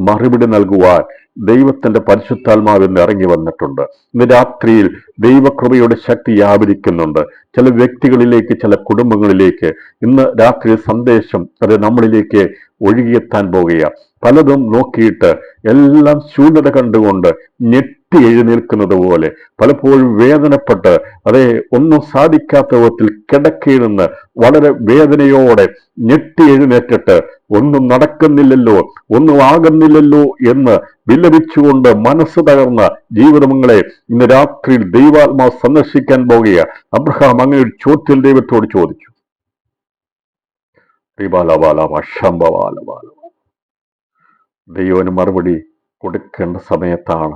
മറുപടി നൽകുവാൻ ദൈവത്തിന്റെ പരിശുദ്ധാത്മാവ് ഇന്ന് ഇറങ്ങി വന്നിട്ടുണ്ട്. ഇന്ന് രാത്രിയിൽ ദൈവകൃപയുടെ ശക്തി വ്യാപരിക്കുന്നുണ്ട് ചില വ്യക്തികളിലേക്ക്, ചില കുടുംബങ്ങളിലേക്ക്. ഇന്ന് രാത്രി സന്ദേശം അത് നമ്മളിലേക്ക് ഒഴുകിയെത്താൻ പോകുക. പലതും നോക്കിയിട്ട് എല്ലാം ശൂന്യത കണ്ടുകൊണ്ട് ഞെട്ടി എഴുന്നേൽക്കുന്നത് പോലെ, പലപ്പോഴും വേദനപ്പെട്ട് അതേ ഒന്നും സാധിക്കാത്ത വിധത്തിൽ കിടക്കയിൽ നിന്ന് വളരെ വേദനയോടെ ഞെട്ടി എഴുന്നേറ്റിട്ട് ഒന്നും നടക്കുന്നില്ലല്ലോ, ഒന്നും ആകുന്നില്ലല്ലോ എന്ന് വിലപിച്ചുകൊണ്ട് മനസ്സ് തകർന്ന ജീവിതങ്ങളെ ഇന്ന് രാത്രിയിൽ ദൈവാത്മാവ് സന്ദർശിക്കാൻ പോകുക. അബ്രഹാം അങ്ങനെ ഒരു ചോദ്യം ദൈവത്തോട് ചോദിച്ചു. ദൈവന് മറുപടി കൊടുക്കേണ്ട സമയത്താണ്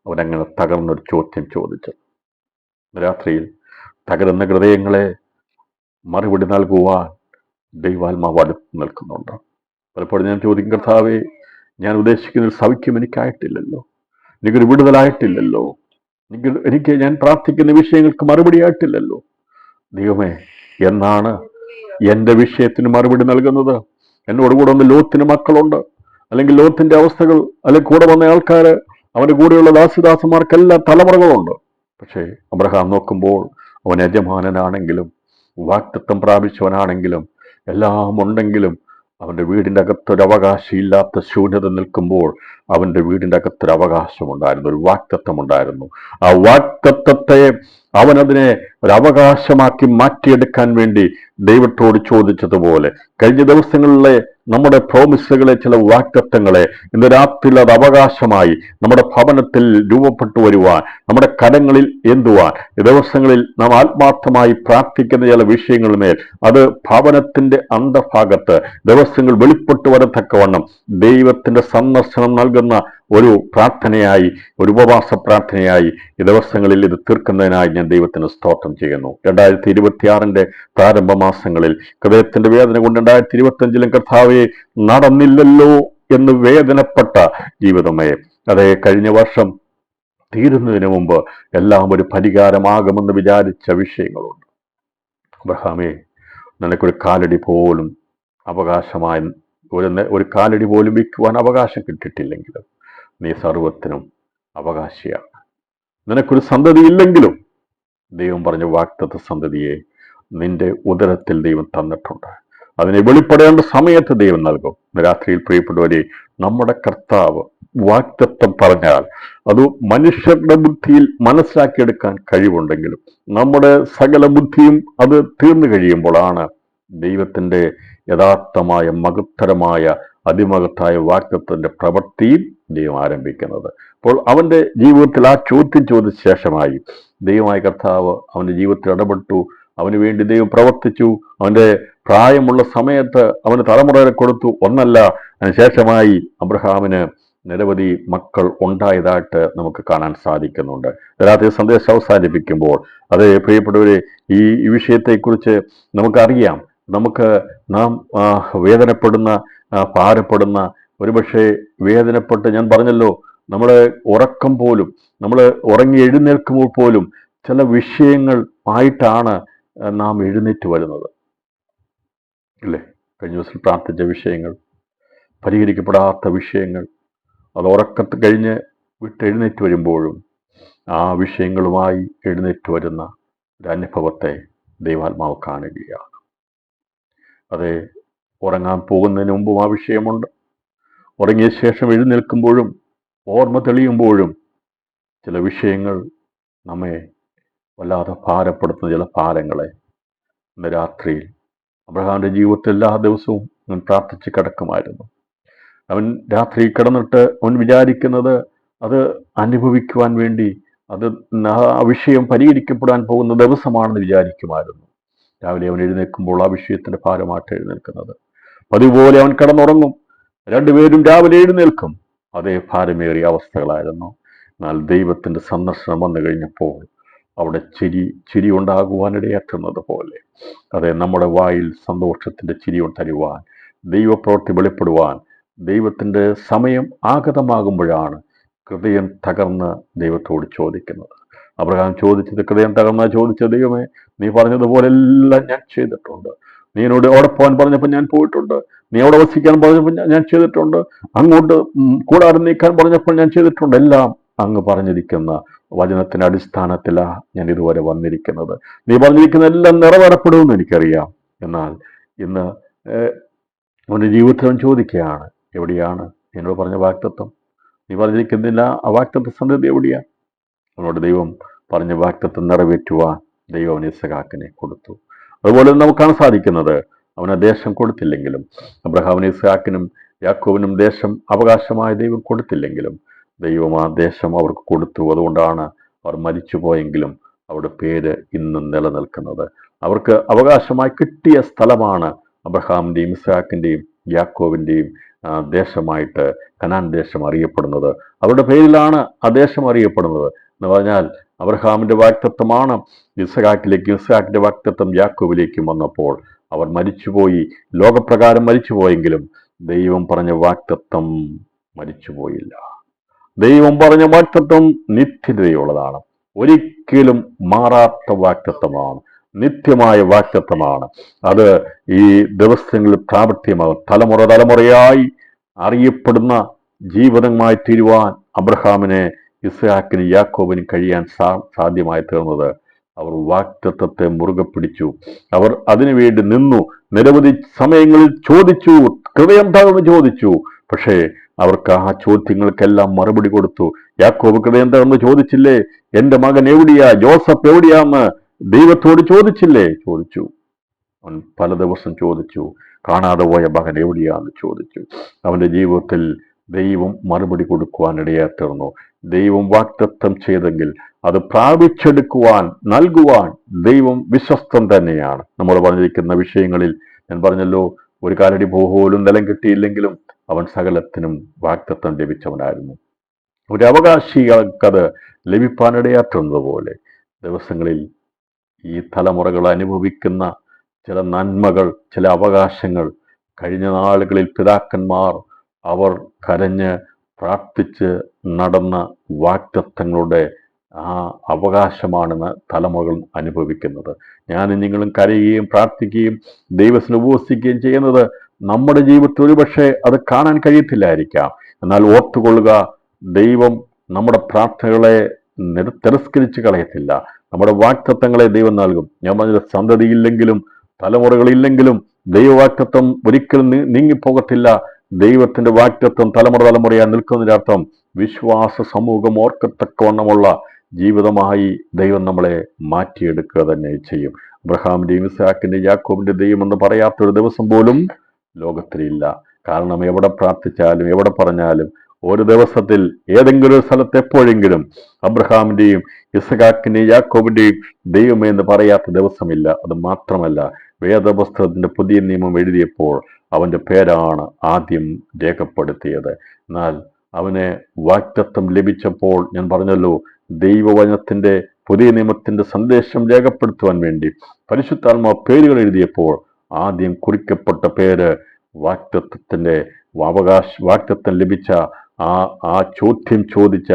അവനങ്ങനെ തകർന്നൊരു ചോദ്യം ചോദിച്ചത്. രാത്രിയിൽ തകരുന്ന ഹൃദയങ്ങളെ മറുപടി നൽകുവാൻ ദൈവാത്മാവ് അടുത്ത് നിൽക്കുന്നുണ്ട്. പലപ്പോഴും ഞാൻ ചോദിക്കും, കർത്താവേ, ഞാൻ ഉദ്ദേശിക്കുന്ന സൗഖ്യം എനിക്കായിട്ടില്ലല്ലോ, എനിക്കൊരു വിടുതലായിട്ടില്ലല്ലോ, എനിക്ക് ഞാൻ പ്രാർത്ഥിക്കുന്ന വിഷയങ്ങൾക്ക് മറുപടി ആയിട്ടില്ലല്ലോ. ദൈവമേ, എന്നാണ് എൻ്റെ വിഷയത്തിന് മറുപടി നൽകുന്നത്? എന്നോട് കൂടെ ഒന്ന് ലോത്തിന് മക്കളുണ്ട്, അല്ലെങ്കിൽ ലോത്തിന്റെ അവസ്ഥകൾ, അല്ലെങ്കിൽ കൂടെ വന്ന ആൾക്കാര്, അവന്റെ കൂടെയുള്ള ദാസിദാസന്മാർക്കെല്ലാം തലമുറകളുണ്ട്. പക്ഷേ അബ്രഹാം നോക്കുമ്പോൾ അവൻ യജമാനനാണെങ്കിലും വാഗ്ദത്തം പ്രാപിച്ചവനാണെങ്കിലും എല്ലാം ഉണ്ടെങ്കിലും അവന്റെ വീടിൻ്റെ അകത്തൊരു അവകാശമില്ലാത്ത ശൂന്യത നിൽക്കുമ്പോൾ അവന്റെ വീടിൻ്റെ അകത്തൊരു അവകാശമുണ്ടായിരുന്നു, ഒരു വാക്തത്വം ഉണ്ടായിരുന്നു. ആ വാക്തത്വത്തെ അവനതിനെ ഒരു അവകാശമാക്കി മാറ്റിയെടുക്കാൻ വേണ്ടി ദൈവത്തോട് ചോദിച്ചതുപോലെ കഴിഞ്ഞ ദിവസങ്ങളിലെ നമ്മുടെ പ്രോമിസുകളെ, ചില വാക്തത്വങ്ങളെ ഇന്ന് രാത്രിയിൽ അത് അവകാശമായി നമ്മുടെ ഭവനത്തിൽ രൂപപ്പെട്ടു വരുവാൻ, നമ്മുടെ കരങ്ങളിൽ ഏന്തുവാൻ, ഈ ദിവസങ്ങളിൽ നാം ആത്മാർത്ഥമായി പ്രാർത്ഥിക്കുന്ന ചില വിഷയങ്ങളുമേൽ അത് ഭവനത്തിന്റെ അന്തഭാഗത്ത് ദിവസങ്ങൾ വെളിപ്പെട്ടു വരത്തക്കവണ്ണം ദൈവത്തിന്റെ സന്ദർശനം നൽകുന്ന ഒരു പ്രാർത്ഥനയായി, ഒരു ഉപവാസ പ്രാർത്ഥനയായി ഈ ദിവസങ്ങളിൽ ഇത് തീർക്കുന്നതിനായി ഞാൻ ദൈവത്തിന് സ്തോത്രം ചെയ്യുന്നു. 2026 പ്രാരംഭ മാസങ്ങളിൽ ഹൃദയത്തിന്റെ വേദന കൊണ്ട് 2025 കർത്താവെ നടന്നില്ലല്ലോ എന്ന് വേദനപ്പെട്ട ജീവിതമേ, അതേ കഴിഞ്ഞ വർഷം തീരുന്നതിന് മുമ്പ് എല്ലാം ഒരു പരിഹാരമാകുമെന്ന് വിചാരിച്ച വിഷയങ്ങളുണ്ട്. അബ്രഹാമേ, നിനക്കൊരു കാലടി പോലും അവകാശമായി ഒരു കാലടി പോലും വിൽക്കുവാൻ അവകാശം കിട്ടിയിട്ടില്ലെങ്കിലും നീ സർവത്തിനും അവകാശിയാണ്. നിനക്കൊരു സന്തതി ഇല്ലെങ്കിലും ദൈവം പറഞ്ഞ വാഗ്ദത്ത സന്തതിയെ നിന്റെ ഉദരത്തിൽ ദൈവം തന്നിട്ടുണ്ട്. അതിനെ വെളിപ്പെടേണ്ട സമയത്ത് ദൈവം നൽകും. രാത്രിയിൽ പ്രിയപ്പെട്ടവരെ, നമ്മുടെ കർത്താവ് വാഗ്ദത്തം പറഞ്ഞാൽ അത് മനുഷ്യരുടെ ബുദ്ധിയിൽ മനസ്സിലാക്കിയെടുക്കാൻ കഴിവുണ്ടെങ്കിലും നമ്മുടെ സകല ബുദ്ധിയും അത് തീർന്നു കഴിയുമ്പോഴാണ് ദൈവത്തിന്റെ യഥാർത്ഥമായ മഹത്തരമായ അതിമഹത്തായ വാഗ്ദത്തത്തിന്റെ പ്രവൃത്തിയിൽ ദൈവം ആരംഭിക്കുന്നത്. അപ്പോൾ അവന്റെ ജീവിതത്തിൽ ആ ചോദ്യം ചോദിച്ച ശേഷമായി ദൈവമായ കർത്താവ് അവന്റെ ജീവിതത്തിൽ ഇടപെട്ടു. അവന് വേണ്ടി ദൈവം പ്രവർത്തിച്ചു. അവന്റെ പ്രായമുള്ള സമയത്ത് അവന് തലമുറയെ കൊടുത്തു. ഒന്നല്ല, അതിനുശേഷമായി അബ്രഹാമിന് നിരവധി മക്കൾ ഉണ്ടായതായിട്ട് നമുക്ക് കാണാൻ സാധിക്കുന്നുണ്ട്. രാത്രി സന്ദേശം അവസാനിപ്പിക്കുമ്പോൾ അതേ പ്രിയപ്പെട്ടവരെ, ഈ വിഷയത്തെക്കുറിച്ച് നമുക്കറിയാം. നാം വേദനപ്പെടുന്ന, ഭാരപ്പെടുന്ന, ഒരുപക്ഷെ വേദനപ്പെട്ട്, ഞാൻ പറഞ്ഞല്ലോ, നമ്മളെ ഉറക്കം പോലും, നമ്മൾ ഉറങ്ങി എഴുന്നേൽക്കുമ്പോൾ പോലും ചില വിഷയങ്ങൾ ആയിട്ടാണ് നാം എഴുന്നേറ്റ് വരുന്നത്, അല്ലേ? കഴിഞ്ഞ ദിവസം പ്രാർത്ഥിച്ച വിഷയങ്ങൾ, പരിഹരിക്കപ്പെടാത്ത വിഷയങ്ങൾ, അത് ഉറക്കത്ത് കഴിഞ്ഞ് എഴുന്നേറ്റ് വരുമ്പോഴും ആ വിഷയങ്ങളുമായി എഴുന്നേറ്റ് വരുന്ന ഒരു അനുഭവത്തെ ദൈവാത്മാവ് കാണുകയാണ്. അതെ, ഉറങ്ങാൻ പോകുന്നതിന് മുമ്പും ആ വിഷയമുണ്ട്. ഉറങ്ങിയ ശേഷം എഴുന്നേൽക്കുമ്പോഴും ഓർമ്മ തെളിയുമ്പോഴും ചില വിഷയങ്ങൾ നമ്മെ വല്ലാതെ ഭാരപ്പെടുത്തുന്ന ചില ഭാരങ്ങളെ ഇന്ന് രാത്രിയിൽ അബ്രഹാമിന്റെ ജീവിതത്തിൽ എല്ലാ ദിവസവും അവൻ പ്രാർത്ഥിച്ച് കിടക്കുമായിരുന്നു. അവൻ രാത്രി കിടന്നിട്ട് അവൻ വിചാരിക്കുന്നത് അത് അനുഭവിക്കുവാൻ വേണ്ടി, അത് ആ വിഷയം പരിഹരിക്കപ്പെടാൻ പോകുന്ന ദിവസമാണെന്ന് വിചാരിക്കുമായിരുന്നു. രാവിലെ അവൻ എഴുന്നേൽക്കുമ്പോൾ ആ വിഷയത്തിന്റെ ഭാരമായിട്ട് എഴുന്നേൽക്കുന്നത്. പതിപോലെ അവൻ കിടന്നുറങ്ങും. രണ്ടുപേരും രാവിലെ എഴുന്നേൽക്കും. അതേ ഭാരമേറിയ അവസ്ഥകളായിരുന്നു. എന്നാൽ ദൈവത്തിന്റെ സന്ദർശനം വന്നു കഴിഞ്ഞപ്പോൾ അവിടെ ചിരി ഉണ്ടാകുവാനിടയാറ്റുന്നത് പോലെ, അതെ, നമ്മുടെ വായിൽ സന്തോഷത്തിന്റെ ചിരി തരുവാൻ, ദൈവപ്രവൃത്തി വെളിപ്പെടുവാൻ ദൈവത്തിന്റെ സമയം ആഗതമാകുമ്പോഴാണ് ഹൃദയം തകർന്ന് ദൈവത്തോട് ചോദിക്കുന്നത്. അബ്രഹാം ചോദിച്ചത്, ഹൃദയം തകർന്ന ചോദിച്ച, ദൈവമേ, നീ പറഞ്ഞതുപോലെ എല്ലാം ഞാൻ ചെയ്തിട്ടുണ്ട്. നീ എന്നോട് അവിടെ പോകാൻ പറഞ്ഞപ്പോൾ ഞാൻ പോയിട്ടുണ്ട്. നീ അവിടെ വസിക്കാൻ പറഞ്ഞപ്പോൾ ഞാൻ ചെയ്തിട്ടുണ്ട്. അങ്ങോട്ട് കൂടാരം നീക്കാൻ പറഞ്ഞപ്പോൾ ഞാൻ ചെയ്തിട്ടുണ്ട്. എല്ലാം അങ്ങ് പറഞ്ഞിരിക്കുന്ന വചനത്തിന്റെ അടിസ്ഥാനത്തിലാണ് ഞാൻ ഇതുവരെ വന്നിരിക്കുന്നത്. നീ പറഞ്ഞിരിക്കുന്ന എല്ലാം നിറവേറപ്പെടുമെന്ന് എനിക്കറിയാം. എന്നാൽ ഇന്ന് അവൻ്റെ ജീവിതത്തിൽ അവൻ ചോദിക്കുകയാണ്, എവിടെയാണ് എന്നോട് പറഞ്ഞ വാഗ്ദത്തം? നീ പറഞ്ഞിരിക്കുന്നില്ല, ആ വാഗ്ദത്ത സന്തതി എവിടെയാണ്? അവനോട് ദൈവം പറഞ്ഞ വാഗ്ദത്തം നിറവേറ്റുവാൻ ദൈവം അവന് ഇസ്ഹാക്കിനെ കൊടുത്തു. അതുപോലെ നമുക്കാണ് സാധിക്കുന്നത്. അവന് ദേശം കൊടുത്തില്ലെങ്കിലും, അബ്രഹാമിന് ഇസ്ഹാക്കിനും യാക്കോബിനും ദേശം അവകാശമായ ദൈവം കൊടുത്തില്ലെങ്കിലും ദൈവം ആ ദേശം അവർക്ക് കൊടുത്തു. അതുകൊണ്ടാണ് അവർ മരിച്ചുപോയെങ്കിലും അവരുടെ പേര് ഇന്നും നിലനിൽക്കുന്നത്. അവർക്ക് അവകാശമായി കിട്ടിയ സ്ഥലമാണ് അബ്രഹാമിൻ്റെയും ഇസ്ഹാക്കിൻ്റെയും യാക്കോബിൻ്റെയും ദേശമായിട്ട് കനാൻ ദേശം അറിയപ്പെടുന്നത്. അവരുടെ പേരിലാണ് ആ ദേശം അറിയപ്പെടുന്നത്. എന്ന് പറഞ്ഞാൽ അബ്രഹാമിന്റെ വാഗ്ദത്തമാണ് ഇസ്ഹാക്കിലേക്കും, ഇസ്ഹാക്കിന്റെ വാഗ്ദത്തം യാക്കോബിലേക്കും വന്നപ്പോൾ അവർ മരിച്ചുപോയി. ലോകപ്രകാരം മരിച്ചുപോയെങ്കിലും ദൈവം പറഞ്ഞ വാഗ്ദത്തം മരിച്ചുപോയില്ല. ദൈവം പറഞ്ഞ വാഗ്ദത്തം നിത്യതയുള്ളതാണ്. ഒരിക്കലും മാറാത്ത വാഗ്ദത്തമാണ്. നിത്യമായ വാഗ്ദത്തമാണ്. അത് ഈ ദിവസങ്ങളിൽ പ്രാവർത്തികമാകും. തലമുറയായി അറിയപ്പെടുന്ന ജീവിതമായി തീരുവാൻ അബ്രഹാമിനെ, ഇസ്ഹാക്കിന്, യാക്കോബിന് കഴിയാൻ സാധ്യമായി തീർന്നത് അവർ വാഗ്ദത്തത്തെ മുറുകെ പിടിച്ചു. അവർ അതിനുവേണ്ടി നിന്നു. നിരവധി സമയങ്ങളിൽ ചോദിച്ചു, ഹൃദയം തകർന്ന് ചോദിച്ചു. പക്ഷേ അവർക്ക് ആ ചോദ്യങ്ങൾക്കെല്ലാം മറുപടി കൊടുത്തു. യാക്കോബ് കൃതയെന്താണെന്ന് ചോദിച്ചില്ലേ? എന്റെ മകൻ എവിടെയാ, ജോസഫ് എവിടെയാന്ന് ദൈവത്തോട് ചോദിച്ചില്ലേ? ചോദിച്ചു. അവൻ പല ദിവസം ചോദിച്ചു. കാണാതെ പോയ മകൻ എവിടെയാന്ന് ചോദിച്ചു. അവന്റെ ജീവിതത്തിൽ ദൈവം മറുപടി കൊടുക്കുവാൻ ഇടയായിത്തീർന്നു. ദൈവം വാഗ്ദത്തം ചെയ്തെങ്കിൽ അത് പ്രാപിച്ചെടുക്കുവാൻ, നൽകുവാൻ ദൈവം വിശ്വസ്തൻ തന്നെയാണ്. നമ്മൾ പറഞ്ഞിരിക്കുന്ന വിഷയങ്ങളിൽ ഞാൻ പറഞ്ഞല്ലോ, ഒരു കാലടി പോലും നിലം കിട്ടിയില്ലെങ്കിലും അവൻ സകലത്തിനും വാഗ്ദത്തം ലഭിച്ചവനായിരുന്നു. ഒരു അവകാശികൾക്കത് ലഭിപ്പാനിടയാറ്റുന്നത് പോലെ ദിവസങ്ങളിൽ ഈ തലമുറകൾ അനുഭവിക്കുന്ന ചില നന്മകൾ, ചില അവകാശങ്ങൾ, കഴിഞ്ഞ നാളുകളിൽ പിതാക്കന്മാർ അവർ കരഞ്ഞ് പ്രാർത്ഥിച്ച് നടന്ന വാഗ്ദത്തങ്ങളുടെ ആ അവകാശമാണെന്ന് തലമുറകൾ അനുഭവിക്കുന്നത്. ഞാനും നിങ്ങളും കരയുകയും പ്രാർത്ഥിക്കുകയും ദൈവത്തിന് ഉപവസിക്കുകയും ചെയ്യുന്നത് നമ്മുടെ ജീവിതത്തിൽ ഒരുപക്ഷെ അത് കാണാൻ കഴിയത്തില്ലായിരിക്കാം. എന്നാൽ ഓർത്തുകൊള്ളുക, ദൈവം നമ്മുടെ പ്രാർത്ഥനകളെ തിരസ്കരിച്ച് കളയത്തില്ല. നമ്മുടെ വാഗ്ദത്തങ്ങളെ ദൈവം നൽകും. ഞാൻ പറഞ്ഞത്, സന്തതിയില്ലെങ്കിലും തലമുറകളില്ലെങ്കിലും ദൈവവാഗ്ദത്തം ഒരിക്കലും നീങ്ങിപ്പോകത്തില്ല. ദൈവത്തിന്റെ വാഗ്ദത്തം തലമുറ തലമുറയായി നിൽക്കുന്നതിന്റെ അർത്ഥം വിശ്വാസ സമൂഹം ഓർക്കത്തക്കവണ്ണമുള്ള ജീവിതമായി ദൈവം നമ്മളെ മാറ്റിയെടുക്കുക തന്നെ ചെയ്യും. അബ്രഹാമിന്റെയും ഇസ്ഹാക്കിന്റെയും യാക്കോബിന്റെ ദൈവം എന്ന് പറയാത്തൊരു ദിവസം പോലും ലോകത്തിലില്ല. കാരണം എവിടെ പ്രാർത്ഥിച്ചാലും എവിടെ പറഞ്ഞാലും ഒരു ദിവസത്തിൽ ഏതെങ്കിലും ഒരു സ്ഥലത്ത് എപ്പോഴെങ്കിലും അബ്രഹാമിന്റെയും ഇസ്ഹാക്കിന്റെയും യാക്കോബിന്റെയും ദൈവമേ എന്ന് പറയാത്ത ദിവസമില്ല. അത് മാത്രമല്ല, വേദപുസ്തകത്തിന്റെ പുതിയ നിയമം എഴുതിയപ്പോൾ അവന്റെ പേരാണ് ആദ്യം രേഖപ്പെടുത്തിയത്. എന്നാൽ അവന് വാഗ്ദത്തം ലഭിച്ചപ്പോൾ ഞാൻ പറഞ്ഞല്ലോ, ദൈവവചനത്തിന്റെ പുതിയ നിയമത്തിന്റെ സന്ദേശം രേഖപ്പെടുത്തുവാൻ വേണ്ടി പരിശുദ്ധാത്മാ പേരുകൾ എഴുതിയപ്പോൾ ആദ്യം കുറിക്കപ്പെട്ട പേര് വാഗ്ദത്തത്തിന്റെ വാഗ്ദത്തം ലഭിച്ച ആ ചോദ്യം ചോദിച്ച,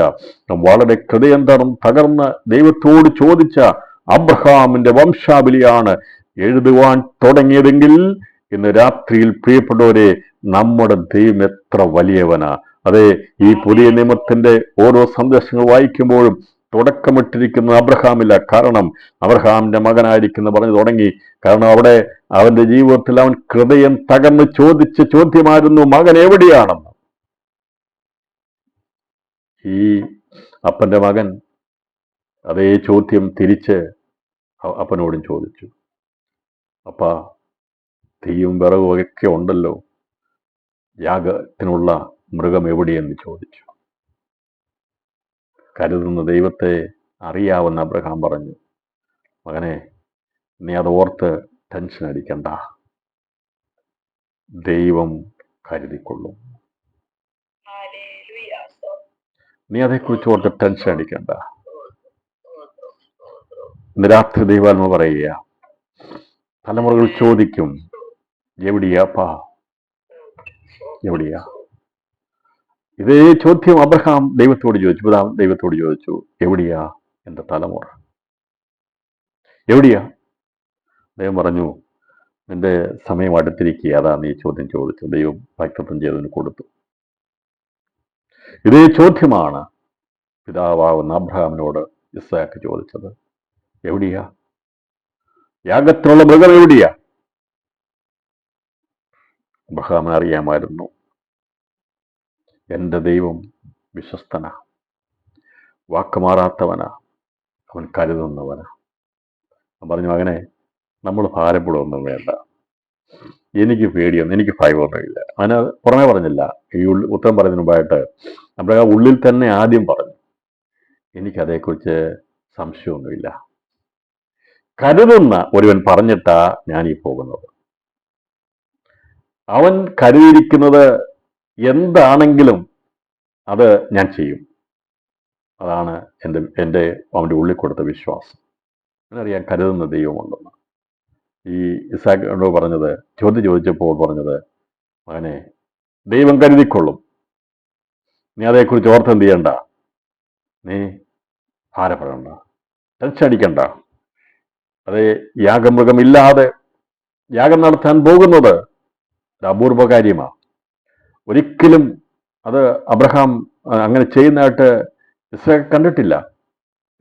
വളരെ ഹൃദയം തകർന്ന് ദൈവത്തോട് ചോദിച്ച അബ്രഹാമിന്റെ വംശാവലിയാണ് എഴുതുവാൻ തുടങ്ങിയതെങ്കിൽ ഇന്ന് രാത്രിയിൽ പ്രിയപ്പെട്ടവരെ, നമ്മുടെ ദൈവം എത്ര വലിയവനാ. അതെ, ഈ പുതിയ നിയമത്തിന്റെ ഓരോ സന്ദേശങ്ങൾ വായിക്കുമ്പോഴും തുടക്കമിട്ടിരിക്കുന്നത് അബ്രഹാമില്ല. കാരണം അബ്രഹാമിന്റെ മകനായിരിക്കുന്നു പറഞ്ഞു തുടങ്ങി. കാരണം അവിടെ അവന്റെ ജീവിതത്തിൽ അവൻ ഹൃദയം തകർന്ന് ചോദിച്ച ചോദ്യമായിരുന്നു, മകൻ എവിടെയാണെന്ന്. ഈ അപ്പന്റെ മകൻ അതേ ചോദ്യം തിരിച്ച് അപ്പനോടും ചോദിച്ചു. അപ്പ തീയും വിറകും ഒക്കെ ഉണ്ടല്ലോ, യാഗത്തിനുള്ള മൃഗം എവിടെയെന്ന് ചോദിച്ചു. കരുതുന്ന ദൈവത്തെ അറിയാവുന്ന അബ്രഹാം പറഞ്ഞു, മകനെ, നീ അത് ഓർത്ത് ടെൻഷൻ അടിക്കണ്ട, ദൈവം കരുതിക്കൊള്ളും. നീ അതേക്കുറിച്ച് ഓർത്ത് ടെൻഷൻ അടിക്കണ്ട. ഇന്ന് രാത്രി ദൈവാത്മ പറയുക, തലമുറകൾ ചോദിക്കും, എവിടെയാപ്പാ, എവിടെയാ? ഇതേ ചോദ്യം അബ്രഹാം ദൈവത്തോട് ചോദിച്ചു, എവിടെയാ എന്റെ തലമുറ, എവിടെയാ? ദൈവം പറഞ്ഞു, നിന്റെ സമയം അടുത്തിരിക്കുക, അതാ നീ ചോദ്യം ചോദിച്ചു. ദൈവം വാഗ്ദത്തം ചെയ്തതിന് കൊടുത്തു. ഇതേ ചോദ്യമാണ് പിതാവാകുന്ന അബ്രഹാമിനോട് ഇസ്ഹാക്ക് ചോദിച്ചത്, എവിടെയാ? യാഗത്തിനുള്ള മൃഗം എവിടെയാ? അബ്രഹാമിന് അറിയാമായിരുന്നു, എന്റെ ദൈവം വിശ്വസ്തനാ, വാക്കുമാറാത്തവനാ, അവൻ കരുതുന്നവനാ. പറഞ്ഞു, മകനെ, നമ്മൾ ഭാരപ്പെടുകയൊന്നും വേണ്ട, എനിക്ക് പേടിയൊന്നും, എനിക്ക് ഭയമൊന്നുമില്ല. അവന് പുറമേ പറഞ്ഞില്ല. ഈ ഉത്തരം പറയുന്നതിന് മുമ്പായിട്ട് അബ്രഹാം ഉള്ളിൽ തന്നെ ആദ്യം പറഞ്ഞു, എനിക്കതേക്കുറിച്ച് സംശയമൊന്നുമില്ല. കരുതുന്ന ഒരുവൻ പറഞ്ഞിട്ടാ ഞാൻ ഈ പോകുന്നത്. അവൻ കരുതിയിരിക്കുന്നത് എന്താണെങ്കിലും അത് ഞാൻ ചെയ്യും. അതാണ് എൻ്റെ അവൻ്റെ ഉള്ളിൽ കൊടുത്ത വിശ്വാസം. അവനറിയാൻ കരുതുന്ന ദൈവമുണ്ടെന്ന്. ഈ ഇസ്ഹാക്കിനോട് പറഞ്ഞത്, ചോദിച്ചപ്പോൾ പറഞ്ഞത്, മകനെ, ദൈവം കരുതിക്കൊള്ളും, നീ അതേക്കുറിച്ച് ഓർത്തെന്ത് ചെയ്യണ്ട, നീ ഭാരപ്പെടണ്ട, ടെൻഷൻ അടിക്കണ്ട. അതേ, യാഗമൃഗമില്ലാതെ യാഗം നടത്താൻ പോകുന്നത് അപൂർവ കാര്യമാണ്. ഒരിക്കലും അത് അബ്രഹാം അങ്ങനെ ചെയ്യുന്നതായിട്ട് ഇസ്ഹാക്ക് കണ്ടിട്ടില്ല.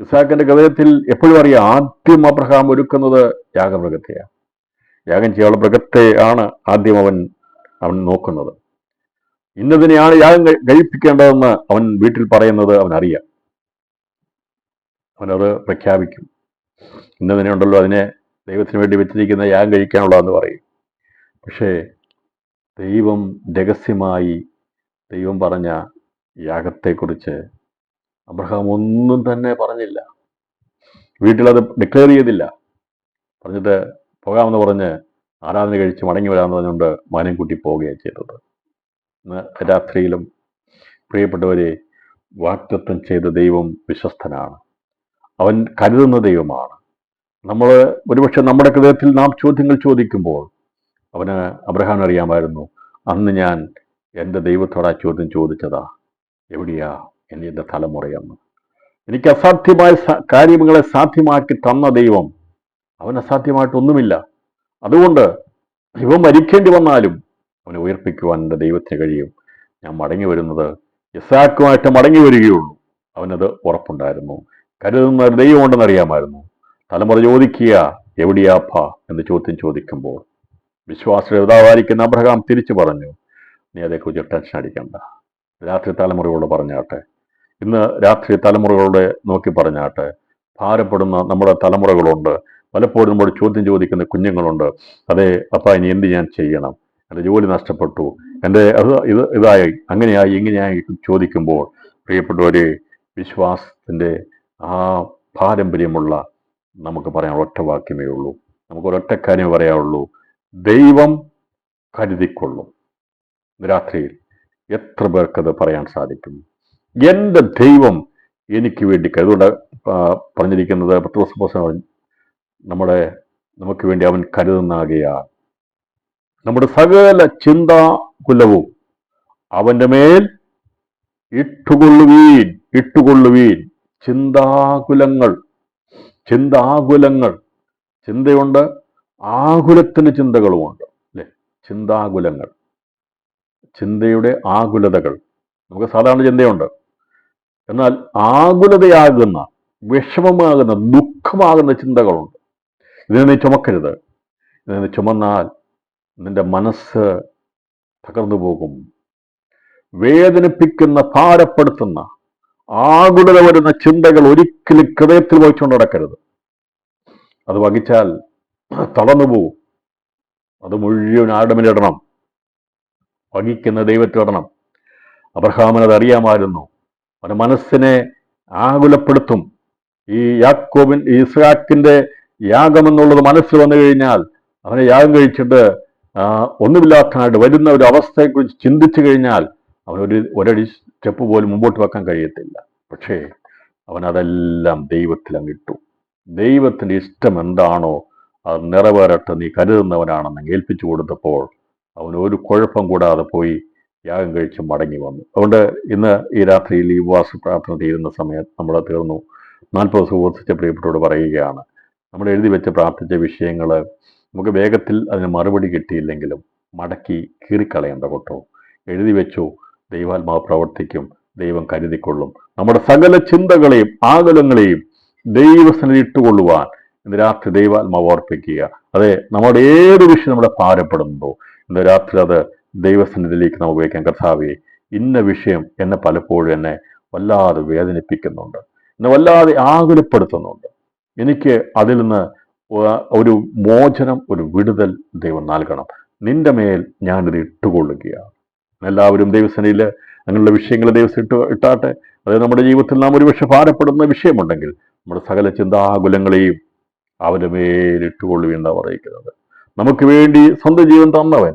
ഇസ്ഹാക്കിന്റെ ഹൃദയത്തിൽ എപ്പോഴും അറിയാം, ആദ്യം അബ്രഹാം ഒരുക്കുന്നത് യാഗമൃഗത്തെയാണ്. യാഗം ചെയ്യാനുള്ള മൃഗത്തെ ആണ് ആദ്യം അവൻ നോക്കുന്നത്. ഇന്നതിനെയാണ് യാഗം കഴിപ്പിക്കേണ്ടതെന്ന് അവൻ വീട്ടിൽ പറയുന്നത് അവനറിയാം. അവനത് പ്രഖ്യാപിക്കും. ഇന്നതിനെ ഉണ്ടല്ലോ, അതിനെ ദൈവത്തിന് വേണ്ടി വെച്ചിരിക്കുന്ന യാഗം കഴിക്കാനുള്ളതെന്ന് പറയും. പക്ഷേ ദൈവം രഹസ്യമായി ദൈവം പറഞ്ഞ യാഗത്തെക്കുറിച്ച് അബ്രഹാം ഒന്നും തന്നെ പറഞ്ഞില്ല. വീട്ടിലത് ഡിക്ലെയർ ചെയ്തില്ല. പറഞ്ഞിട്ട് പോകാമെന്ന് പറഞ്ഞ് ആരാധന കഴിച്ച് മടങ്ങി വരാമെന്ന് പറഞ്ഞുകൊണ്ട് മകനെയും കൂട്ടി പോവുകയാണ് ചെയ്തത്. ഇന്ന് രാത്രിയിലും പ്രിയപ്പെട്ടവരെ, വാഗ്ദത്തം ചെയ്ത ദൈവം വിശ്വസ്തനാണ്. അവൻ കരുതുന്ന ദൈവമാണ്. നമ്മൾ ഒരുപക്ഷെ നമ്മുടെ ഹൃദയത്തിൽ നാം ചോദ്യങ്ങൾ ചോദിക്കുമ്പോൾ അബ്രഹാമിന് അറിയാമായിരുന്നു, അന്ന് ഞാൻ എൻ്റെ ദൈവത്തോട് ആ ചോദ്യം ചോദിച്ചതാ, എവിടെയാ എൻ്റെ തലമുറയെന്ന്. എനിക്ക് അസാധ്യമായ കാര്യങ്ങളെ സാധ്യമാക്കി തന്ന ദൈവം, അവൻ അസാധ്യമായിട്ടൊന്നുമില്ല. അതുകൊണ്ട് ഇവൻ മരിക്കേണ്ടി വന്നാലും അവനെ ഉയർപ്പിക്കുവാൻ എൻ്റെ ദൈവത്തിന് കഴിയും. ഞാൻ മടങ്ങി വരുന്നത് ഇസ്ഹാക്കുമായിട്ട് മടങ്ങി വരികയുള്ളൂ. അവനത് ഉറപ്പുണ്ടായിരുന്നു. കരുതുന്ന ഒരു ദൈവം ഉണ്ടെന്ന് അറിയാമായിരുന്നു. തലമുറ ചോദിക്കുക, എവിടെയാപ്പ എന്ന് ചോദ്യം ചോദിക്കുമ്പോൾ വിശ്വാസ അബ്രഹാം തിരിച്ചു പറഞ്ഞു, നീ അതേക്കുറിച്ച് ടെൻഷൻ അടിക്കണ്ട. രാത്രി തലമുറകളോട് പറഞ്ഞാട്ടെ, ഇന്ന് രാത്രി തലമുറകളോട് നോക്കി പറഞ്ഞാട്ടെ. ഭാരപ്പെടുന്ന നമ്മുടെ തലമുറകളുണ്ട്. പലപ്പോഴും നമ്മോട് ചോദ്യം ചോദിക്കുന്ന കുഞ്ഞുങ്ങളുണ്ട്. അതെ അപ്പ, ഇനി എന്ത് ഞാൻ ചെയ്യണം? എൻ്റെ ജോലി നഷ്ടപ്പെട്ടു, എൻ്റെ ഇതായി, അങ്ങനെയായി ഇങ്ങനെയായി ചോദിക്കുമ്പോൾ പ്രിയപ്പെട്ടവരെ, വിശ്വാസത്തിൻ്റെ ആ പാരമ്പര്യമുള്ള നമുക്ക് പറയാൻ ഒറ്റ വാക്യമേ ഉള്ളൂ. നമുക്കൊരൊറ്റ കാര്യം പറയാനുള്ളൂ, ദൈവം കരുതിക്കൊള്ളും. രാത്രിയിൽ എത്ര പേർക്കത് പറയാൻ സാധിക്കും? എൻ്റെ ദൈവം എനിക്ക് വേണ്ടി അതുകൊണ്ട് പറഞ്ഞിരിക്കുന്നത്, പത്രോസ് നമുക്ക് വേണ്ടി അവൻ കരുതുന്നാകയാൽ നമ്മുടെ സകല ചിന്താകുലവും അവൻ്റെ മേൽ ഇട്ടുകൊള്ളുവീൻ. ചിന്താകുലങ്ങൾ, ചിന്തയുണ്ട്, ആകുലത്തിന് ചിന്തകളുമുണ്ട് അല്ലെ? ചിന്താകുലങ്ങൾ, ചിന്തയുടെ ആകുലതകൾ. നമുക്ക് സാധാരണ ചിന്തയുണ്ട്. എന്നാൽ ആകുലതയാകുന്ന, വിഷമമാകുന്ന, ദുഃഖമാകുന്ന ചിന്തകളുണ്ട്. ഇതിനെ നീ ചുമക്കരുത്. ഇതിനെ ചുമന്നാൽ നിന്റെ മനസ്സ് തകർന്നു പോകും. വേദനിപ്പിക്കുന്ന, ഭാരപ്പെടുത്തുന്ന, ആകുലത വരുന്ന ചിന്തകൾ ഒരിക്കലും ഹൃദയത്തിൽ വഹിച്ചുകൊണ്ട് നടക്കരുത്. അത് വഹിച്ചാൽ തളർന്നു പോകും. അത് മുഴുവൻ ആടമിലിടണം, വഹിക്കുന്ന ദൈവത്തിലിടണം. അബ്രഹാമിനത് അറിയാമായിരുന്നു. അവൻ്റെ മനസ്സിനെ ആകുലപ്പെടുത്തും. ഈ ഇസ്ഹാക്കിന്റെ യാഗമെന്നുള്ളത് മനസ്സിൽ വന്നു കഴിഞ്ഞാൽ, അവനെ യാഗം കഴിച്ചിട്ട് ഒന്നുമില്ലാത്തതായിട്ട് വരുന്ന ഒരു അവസ്ഥയെക്കുറിച്ച് ചിന്തിച്ചു കഴിഞ്ഞാൽ ഒരടി സ്റ്റെപ്പ് പോലും മുമ്പോട്ട് വെക്കാൻ കഴിയത്തില്ല. പക്ഷേ അവനതെല്ലാം ദൈവത്തിൽ അങ്ങിട്ടു. ദൈവത്തിൻ്റെ ഇഷ്ടം എന്താണോ അത് നിറവേറട്ടെ, നീ കരുതുന്നവനാണെന്ന് ഏൽപ്പിച്ചു കൊടുത്തപ്പോൾ അവൻ ഒരു കുഴപ്പം കൂടാതെ പോയി യാഗം കഴിച്ച് മടങ്ങി വന്നു. അതുകൊണ്ട് ഇന്ന് ഈ രാത്രിയിൽ ഈ ഉപവാസ പ്രാർത്ഥന തീരുന്ന സമയത്ത് നമ്മൾ തീർന്നു. 40 ദിവസം ഉപവസിച്ച പ്രിയപ്പെട്ടോട് പറയുകയാണ്, നമ്മൾ എഴുതി വെച്ച് പ്രാർത്ഥിച്ച വിഷയങ്ങൾ നമുക്ക് വേഗത്തിൽ അതിന് മറുപടി കിട്ടിയില്ലെങ്കിലും മടക്കി കീറിക്കളയേണ്ട കേട്ടോ. എഴുതി വെച്ചു, ദൈവാത്മാവ് പ്രവർത്തിക്കും, ദൈവം കരുതിക്കൊള്ളും. നമ്മുടെ സകല ചിന്തകളെയും ആകുലങ്ങളെയും ദൈവസന്നിധി ഇട്ടുകൊള്ളുവാൻ ഇന്ന് രാത്രി ദൈവാത്മാവ് ഓർപ്പിക്കുക. അതെ, നമ്മുടെ ഏത് വിഷയം നമ്മളെ ഭാരപ്പെടുന്നുണ്ടോ ഇന്ന് രാത്രി അത് ദൈവസന്നിധിയിലേക്ക് നാം ഉപയോഗിക്കാൻ. കർത്താവേ, ഇന്ന വിഷയം എന്നെ പലപ്പോഴും എന്നെ വല്ലാതെ വേദനിപ്പിക്കുന്നുണ്ട്, എന്നെ വല്ലാതെ ആകുലപ്പെടുത്തുന്നുണ്ട്. എനിക്ക് അതിൽ നിന്ന് ഒരു മോചനം, ഒരു വിടുതൽ ദൈവം നൽകണം. നിന്റെ മേൽ ഞാനിത് ഇട്ടുകൊള്ളുകയാണ്. എല്ലാവരും ദൈവസന്നിധിയിൽ അങ്ങനെയുള്ള വിഷയങ്ങൾ ദൈവം ഇട്ടാട്ടെ. അതായത് നമ്മുടെ ജീവിതത്തിൽ നാം ഒരുപക്ഷെ ഭാരപ്പെടുന്ന വിഷയമുണ്ടെങ്കിൽ നമ്മുടെ സകല ചിന്താകുലങ്ങളെയും അവൻ്റെ മേലിട്ടുകൊള്ളുകയെന്നാണ് പറയുന്നത്. നമുക്ക് വേണ്ടി സ്വന്തം ജീവൻ തന്നവൻ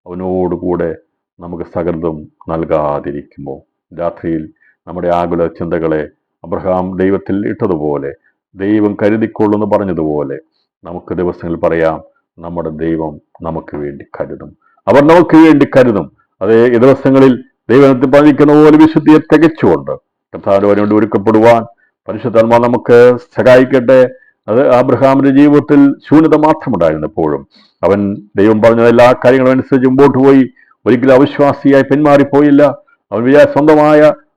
അവനോടുകൂടെ നമുക്ക് സകലതും നൽകാതിരിക്കുമോ? രാത്രിയിൽ നമ്മുടെ ആകുല ചിന്തകളെ അബ്രഹാം ദൈവത്തിൽ ഇട്ടതുപോലെ, ദൈവം കരുതിക്കൊള്ളുമെന്ന് പറഞ്ഞതുപോലെ നമുക്ക് ദിവസങ്ങളിൽ പറയാം, നമ്മുടെ ദൈവം നമുക്ക് വേണ്ടി കരുതും. അവർ നമുക്ക് വേണ്ടി കരുതും. അതേ, ഈ ദിവസങ്ങളിൽ ദൈവത്തെ പറഞ്ഞിരിക്കുന്ന പോലെ വിശുദ്ധിയെ തികച്ചുകൊണ്ട് കർത്താവിന് വേണ്ടി ഒരുക്കപ്പെടുവാൻ പരിശുദ്ധാത്മാവ് നമുക്ക് സഹായിക്കട്ടെ. അത് അബ്രഹാമിന്റെ ജീവിതത്തിൽ ശൂന്യത മാത്രമുണ്ടായിരുന്നപ്പോഴും അവൻ ദൈവം പറഞ്ഞ എല്ലാ കാര്യങ്ങളും അനുസരിച്ച് മുമ്പോട്ട് പോയി. ഒരിക്കലും അവിശ്വാസിയായി പിന്മാറിപ്പോയില്ല.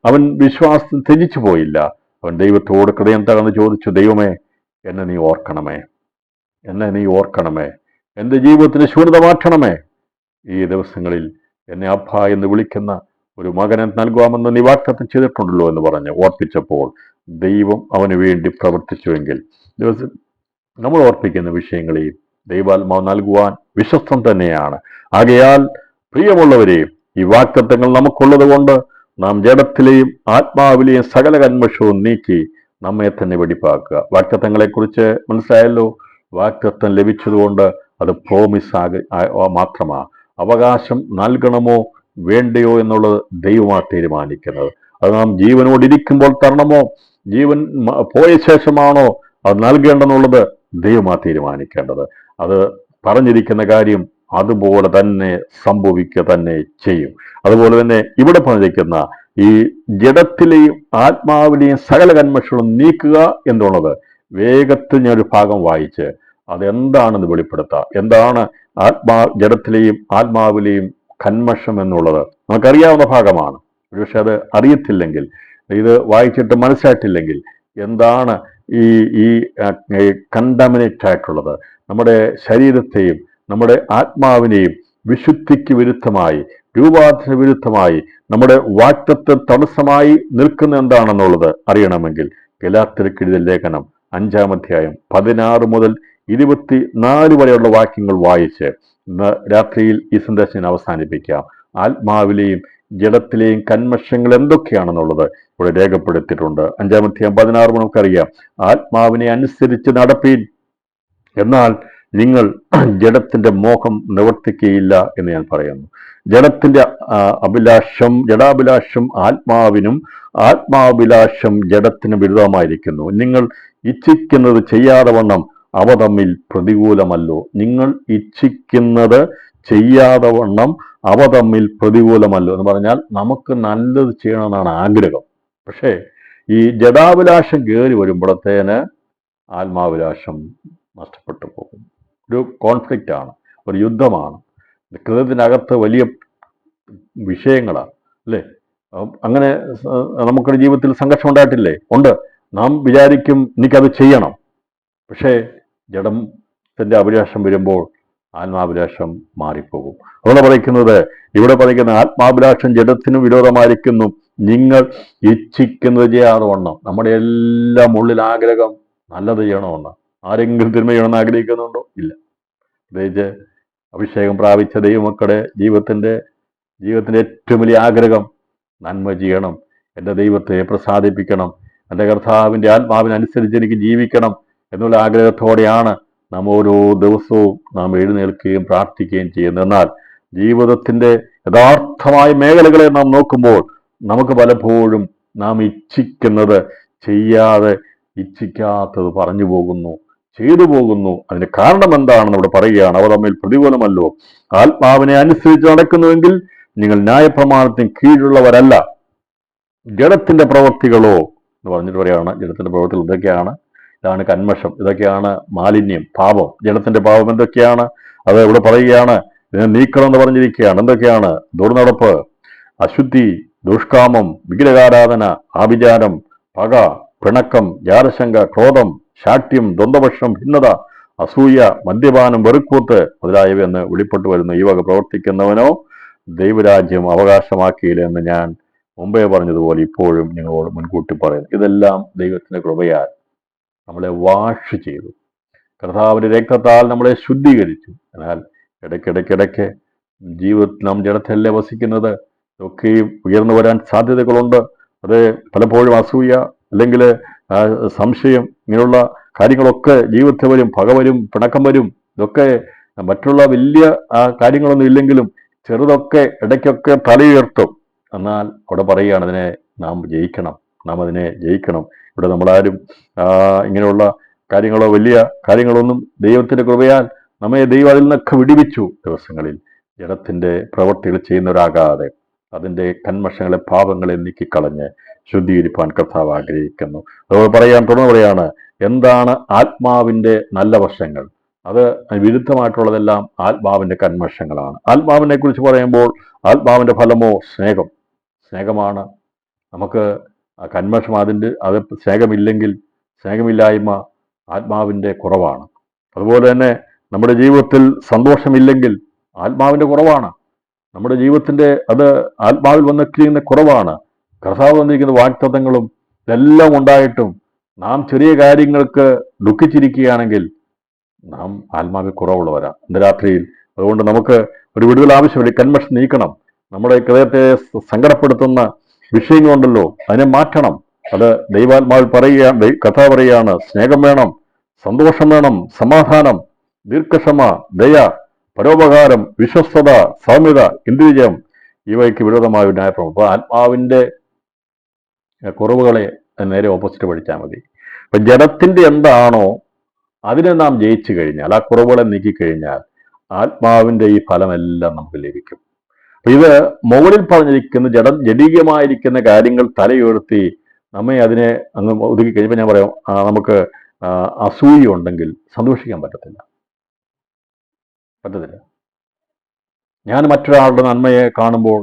അവൻ വിശ്വാസം ത്യജിച്ചു പോയില്ല. അവൻ ദൈവത്തോട് ഹൃദയം തകർന്ന് ചോദിച്ചു, ദൈവമേ, എന്നെ നീ ഓർക്കണമേ, എൻ്റെ ജീവിതത്തിന് ശൂന്യത മാറ്റണമേ. ഈ ദിവസങ്ങളിൽ എന്നെ അബ്ബ എന്ന് വിളിക്കുന്ന ഒരു മകനെ നൽകുവാമെന്ന് നീ വാഗ്ദത്തം ചെയ്തിട്ടുണ്ടല്ലോ എന്ന് പറഞ്ഞ് ഓർപ്പിച്ചപ്പോൾ ദൈവം അവന് വേണ്ടി പ്രവർത്തിച്ചുവെങ്കിൽ ദിവസം നമ്മൾ ഓർപ്പിക്കുന്ന വിഷയങ്ങളെയും ദൈവാത്മാവ് നൽകുവാൻ വിശ്വസ്തം തന്നെയാണ്. ആകയാൽ പ്രിയമുള്ളവരെയും ഈ വാഗ്ദത്തങ്ങൾ നമുക്കുള്ളത് കൊണ്ട് നാം ജഡത്തിലെയും ആത്മാവിലെയും സകല കന്മഷവും നീക്കി നമ്മെ തന്നെ വെടിപ്പാക്കുക. വാഗ്ദത്തങ്ങളെക്കുറിച്ച് മനസ്സിലായല്ലോ. വാഗ്ദത്തം ലഭിച്ചതുകൊണ്ട് അത് പ്രോമിസ് മാത്രമാണ്. അവകാശം നൽകണമോ വേണ്ടയോ എന്നുള്ളത് ദൈവമാണ് തീരുമാനിക്കുന്നത്. അത് നാം ജീവനോടിരിക്കുമ്പോൾ തരണമോ ജീവൻ പോയ ശേഷമാണോ അത് നൽകേണ്ടെന്നുള്ളത് ദൈവമാണ് തീരുമാനിക്കേണ്ടത്. അത് പറഞ്ഞിരിക്കുന്ന കാര്യം അതുപോലെ തന്നെ സംഭവിക്കുക തന്നെ ചെയ്യും. അതുപോലെ തന്നെ ഇവിടെ പറഞ്ഞിരിക്കുന്ന ഈ ജഡത്തിലെയും ആത്മാവിലെയും സകല കന്മഷങ്ങളും നീക്കുക എന്നുള്ളത് വേഗത്തിൽ ഞാനൊരു ഭാഗം വായിച്ച് അതെന്താണെന്ന് വെളിപ്പെടുത്താം. എന്താണ് ജഡത്തിലെയും ആത്മാവിലെയും കന്മഷം എന്നുള്ളത് നമുക്കറിയാവുന്ന ഭാഗമാണ്. പക്ഷെ അത് അറിയത്തില്ലെങ്കിൽ, ഇത് വായിച്ചിട്ട് മനസ്സിലായിട്ടില്ലെങ്കിൽ എന്താണ് ഈ ഈ കണ്ടാമിനേറ്റ് ആയിട്ടുള്ളത്, നമ്മുടെ ശരീരത്തെയും നമ്മുടെ ആത്മാവിനെയും വിശുദ്ധിക്ക് വിരുദ്ധമായി, രൂപാന്തര വിരുദ്ധമായി, നമ്മുടെ വാഗ്ദത്തം തടസ്സമായി നിൽക്കുന്ന എന്താണെന്നുള്ളത് അറിയണമെങ്കിൽ ഗലാത്യർക്ക് എഴുതിയ ലേഖനം 5-ാം അധ്യായം 16 മുതൽ 24 വരെയുള്ള വാക്യങ്ങൾ വായിച്ച് ഇന്ന് രാത്രിയിൽ ഈ സന്ദേശം അവസാനിപ്പിക്കാം. ആത്മാവിലെയും ജഡത്തിലെയും കന്മഷങ്ങൾ എന്തൊക്കെയാണെന്നുള്ളത് ഇവിടെ രേഖപ്പെടുത്തിയിട്ടുണ്ട്. 5-ാം അധ്യായം 16 നമുക്കറിയാം. ആത്മാവിനെ അനുസരിച്ച് നടപ്പീൻ, എന്നാൽ നിങ്ങൾ ജഡത്തിന്റെ മോഹം നിവർത്തിക്കുകയില്ല എന്ന് ഞാൻ പറയുന്നു. ജഡത്തിന്റെ ജഡാഭിലാഷം ആത്മാവിനും ആത്മാഭിലാഷം ജഡത്തിനും വിരുദ്ധമായിരിക്കുന്നു. നിങ്ങൾ ഇച്ഛിക്കുന്നത് ചെയ്യാതെ വണ്ണം അവ തമ്മിൽ പ്രതികൂലമല്ലോ. നിങ്ങൾ ഇച്ഛിക്കുന്നത് ചെയ്യാതെ വണ്ണം അവ തമ്മിൽ പ്രതികൂലമല്ലോ എന്ന് പറഞ്ഞാൽ നമുക്ക് നല്ലത് ചെയ്യണമെന്നാണ് ആഗ്രഹം. പക്ഷേ ഈ ജഡാഭിലാഷം കയറി വരുമ്പോഴത്തേന് ആത്മാഭിലാഷം നഷ്ടപ്പെട്ടു പോകും. ഒരു കോൺഫ്ലിക്റ്റ് ആണ്, ഒരു യുദ്ധമാണ്. ഹൃദയത്തിനകത്ത് വലിയ വിഷയങ്ങളാണ് അല്ലേ. അങ്ങനെ നമുക്കൊരു ജീവിതത്തിൽ സംഘർഷം ഉണ്ടായിട്ടില്ലേ? ഉണ്ട്. നാം വിചാരിക്കും എനിക്കത് ചെയ്യണം, പക്ഷേ ജഡത്തിന്റെ അഭിലാഷം വരുമ്പോൾ ആത്മാഭിലാഷം മാറിപ്പോകും. അതുകൊണ്ട് പറയുന്നത്, ഇവിടെ പറയുന്ന ആത്മാഭിലാഷം ജഡത്തിനും വിരോധമായിരിക്കുന്നു. നിങ്ങൾ ഇച്ഛിക്കുന്നത് ചെയ്യാതെ വണ്ണം. നമ്മുടെ എല്ലാം ഉള്ളിൽ ആഗ്രഹം നല്ലത് ചെയ്യണമെന്ന്. ആരെങ്കിലും തിന്മ ചെയ്യണമെന്ന് ആഗ്രഹിക്കുന്നുണ്ടോ? ഇല്ല. പ്രത്യേകിച്ച് അഭിഷേകം പ്രാപിച്ച ദൈവമക്കളുടെ ജീവിതത്തിന്റെ ഏറ്റവും വലിയ ആഗ്രഹം നന്മ ചെയ്യണം, എൻ്റെ ദൈവത്തെ പ്രസാദിപ്പിക്കണം, എൻ്റെ കർത്താവിൻ്റെ ആത്മാവിനനുസരിച്ച് എനിക്ക് ജീവിക്കണം എന്നുള്ള ആഗ്രഹത്തോടെയാണ് നാം ഓരോ ദിവസവും നാം എഴുന്നേൽക്കുകയും പ്രാർത്ഥിക്കുകയും ചെയ്യുന്നത്. എന്നാൽ ജീവിതത്തിന്റെ യഥാർത്ഥമായ മേഖലകളെ നാം നോക്കുമ്പോൾ നമുക്ക് പലപ്പോഴും നാം ഇച്ഛിക്കുന്നത് ചെയ്യാതെ ഇച്ഛിക്കാത്തത് പറഞ്ഞു പോകുന്നു, ചെയ്തു പോകുന്നു. അതിന് കാരണം എന്താണെന്ന് ഇവിടെ പറയുകയാണ്. അവ തമ്മിൽ പ്രതികൂലമല്ലോ. ആത്മാവിനെ അനുസരിച്ച് നടക്കുന്നുവെങ്കിൽ നിങ്ങൾ ന്യായപ്രമാണത്തിന് കീഴുള്ളവരല്ല. ജഡത്തിന്റെ പ്രവൃത്തികളോ എന്ന് പറഞ്ഞിട്ട് പറയുകയാണ്. ജഡത്തിന്റെ പ്രവൃത്തികൾ ഇതൊക്കെയാണ്. ഇതാണ് കന്മഷം, ഇതൊക്കെയാണ് മാലിന്യം, പാപം. ജഡത്തിന്റെ പാപം എന്തൊക്കെയാണ്? അത് ഇവിടെ പറയുകയാണ്. ഇതിനെ നീക്കണം എന്ന് പറഞ്ഞിരിക്കുകയാണ്. എന്തൊക്കെയാണ്? ദുർനടപ്പ്, അശുദ്ധി, ദുഷ്കാമം, വിഗ്രഹാരാധന, ആഭിചാരം, പക, പിണക്കം, ജാരശങ്ക, ക്രോധം, ശാഠ്യം, ദ്വന്ദ്വപക്ഷം, ഭിന്നത, അസൂയ, മദ്യപാനം, വെറുക്കൂത്ത് മുതലായവ എന്ന് വെളിപ്പെട്ടു വരുന്നു. ഈ വക പ്രവർത്തിക്കുന്നവനോ ദൈവരാജ്യം അവകാശമാക്കിയില്ല എന്ന് ഞാൻ മുമ്പേ പറഞ്ഞതുപോലെ ഇപ്പോഴും നിങ്ങളോട് മുൻകൂട്ടി പറയുന്നു. ഇതെല്ലാം ദൈവത്തിന്റെ കൃപയാൽ നമ്മളെ വാഷ് ചെയ്തു, കർത്താവിന്റെ രക്തത്താൽ നമ്മളെ ശുദ്ധീകരിച്ചു. എന്നാൽ ഇടയ്ക്കിടയ്ക്കിടയ്ക്ക് ജീവിതത്തിൽ നാം ജഡത്തല്ലേ വസിക്കുന്നത്. ഇതൊക്കെയും ഉയർന്നു വരാൻ സാധ്യതകളുണ്ട്. അത് പലപ്പോഴും അസൂയ അല്ലെങ്കിൽ സംശയം, ഇങ്ങനെയുള്ള കാര്യങ്ങളൊക്കെ ജീവിതത്തിൽ വരും. പക വരും, പിണക്കം വരും. ഇതൊക്കെ മറ്റുള്ള വലിയ കാര്യങ്ങളൊന്നും ഇല്ലെങ്കിലും ചെറുതൊക്കെ ഇടയ്ക്കൊക്കെ തലയുയർത്തും. എന്നാൽ അവിടെ പറയുകയാണ്, അതിനെ നാം ജയിക്കണം, നാം അതിനെ ജയിക്കണം. ഇവിടെ നമ്മളാരും ഇങ്ങനെയുള്ള കാര്യങ്ങളോ വലിയ കാര്യങ്ങളൊന്നും ദൈവത്തിന്റെ കൃപയാൽ നമ്മെ ദൈവം അതിൽ നിന്നൊക്കെ വിടിവിച്ചു. ദിവസങ്ങളിൽ ജഡത്തിന്റെ പ്രവൃത്തികൾ ചെയ്യുന്നവരാകാതെ അതിൻ്റെ കന്മഷങ്ങളെ, പാപങ്ങളെ നീക്കിക്കളഞ്ഞ് ശുദ്ധീകരിപ്പാൻ കർത്താവ് ആഗ്രഹിക്കുന്നു. അതുപോലെ തുടർന്ന് പറയാണ്, എന്താണ് ആത്മാവിന്റെ നല്ല വശങ്ങൾ? അത് വിരുദ്ധമായിട്ടുള്ളതെല്ലാം ആത്മാവിന്റെ കന്മഷങ്ങളാണ്. ആത്മാവിനെ കുറിച്ച് പറയുമ്പോൾ ആത്മാവിന്റെ ഫലമോ സ്നേഹമാണ്. നമുക്ക് കന്മഷം അത് സ്നേഹമില്ലെങ്കിൽ, സ്നേഹമില്ലായ്മ ആത്മാവിന്റെ കുറവാണ്. അതുപോലെ തന്നെ നമ്മുടെ ജീവിതത്തിൽ സന്തോഷമില്ലെങ്കിൽ ആത്മാവിന്റെ കുറവാണ്. നമ്മുടെ ജീവിതത്തിന്റെ അത് ആത്മാവിൽ വന്നിരിക്കുന്ന കുറവാണ്. കർത്താവ് വന്നിരിക്കുന്ന വാഗ്ദത്തങ്ങളും ഇതെല്ലാം ഉണ്ടായിട്ടും നാം ചെറിയ കാര്യങ്ങൾക്ക് ദുഃഖിച്ചിരിക്കുകയാണെങ്കിൽ നാം ആത്മാവിൽ കുറവുള്ളവരാ. ഇന്ന് രാത്രിയിൽ അതുകൊണ്ട് നമുക്ക് ഒരു വിടുതൽ ആവശ്യമില്ല. കന്മഷം നീക്കണം. നമ്മുടെ ഹൃദയത്തെ സങ്കടപ്പെടുത്തുന്ന വിഷയങ്ങളുണ്ടല്ലോ, അതിനെ മാറ്റണം. അത് ദൈവാത്മാവിൽ പറയുകയാണ്, കഥ പറയുകയാണ്. സ്നേഹം വേണം, സന്തോഷം വേണം, സമാധാനം, ദീർഘക്ഷമ, ദയ, പരോപകാരം, വിശ്വസ്തത, സൗമ്യത, ഇന്ദ്രിയം, ഇവയ്ക്ക് വിരോധമായ ന്യായപ്രമാണം. അപ്പോൾ ആത്മാവിന്റെ കുറവുകളെ നേരെ ഓപ്പോസിറ്റ് പഠിച്ചാൽ മതി. ഇപ്പൊ ജഡത്തിന്റെ എന്താണോ അതിനെ നാം ജയിച്ചു കഴിഞ്ഞാൽ, ആ കുറവുകളെ നീക്കിക്കഴിഞ്ഞാൽ ആത്മാവിന്റെ ഈ ഫലമെല്ലാം നമുക്ക് ലഭിക്കും. അപ്പൊ ഇത് മുകളിൽ പറഞ്ഞിരിക്കുന്ന ജഡീകമായിരിക്കുന്ന കാര്യങ്ങൾ തലയുയർത്തി നമ്മെ അതിനെ അങ്ങ് ഒതുക്കി കഴിയുമ്പോൾ ഞാൻ പറയാം, നമുക്ക് അസൂയ ഉണ്ടെങ്കിൽ സന്തോഷിക്കാൻ പറ്റത്തില്ല. ഞാൻ മറ്റൊരാളുടെ നന്മയെ കാണുമ്പോൾ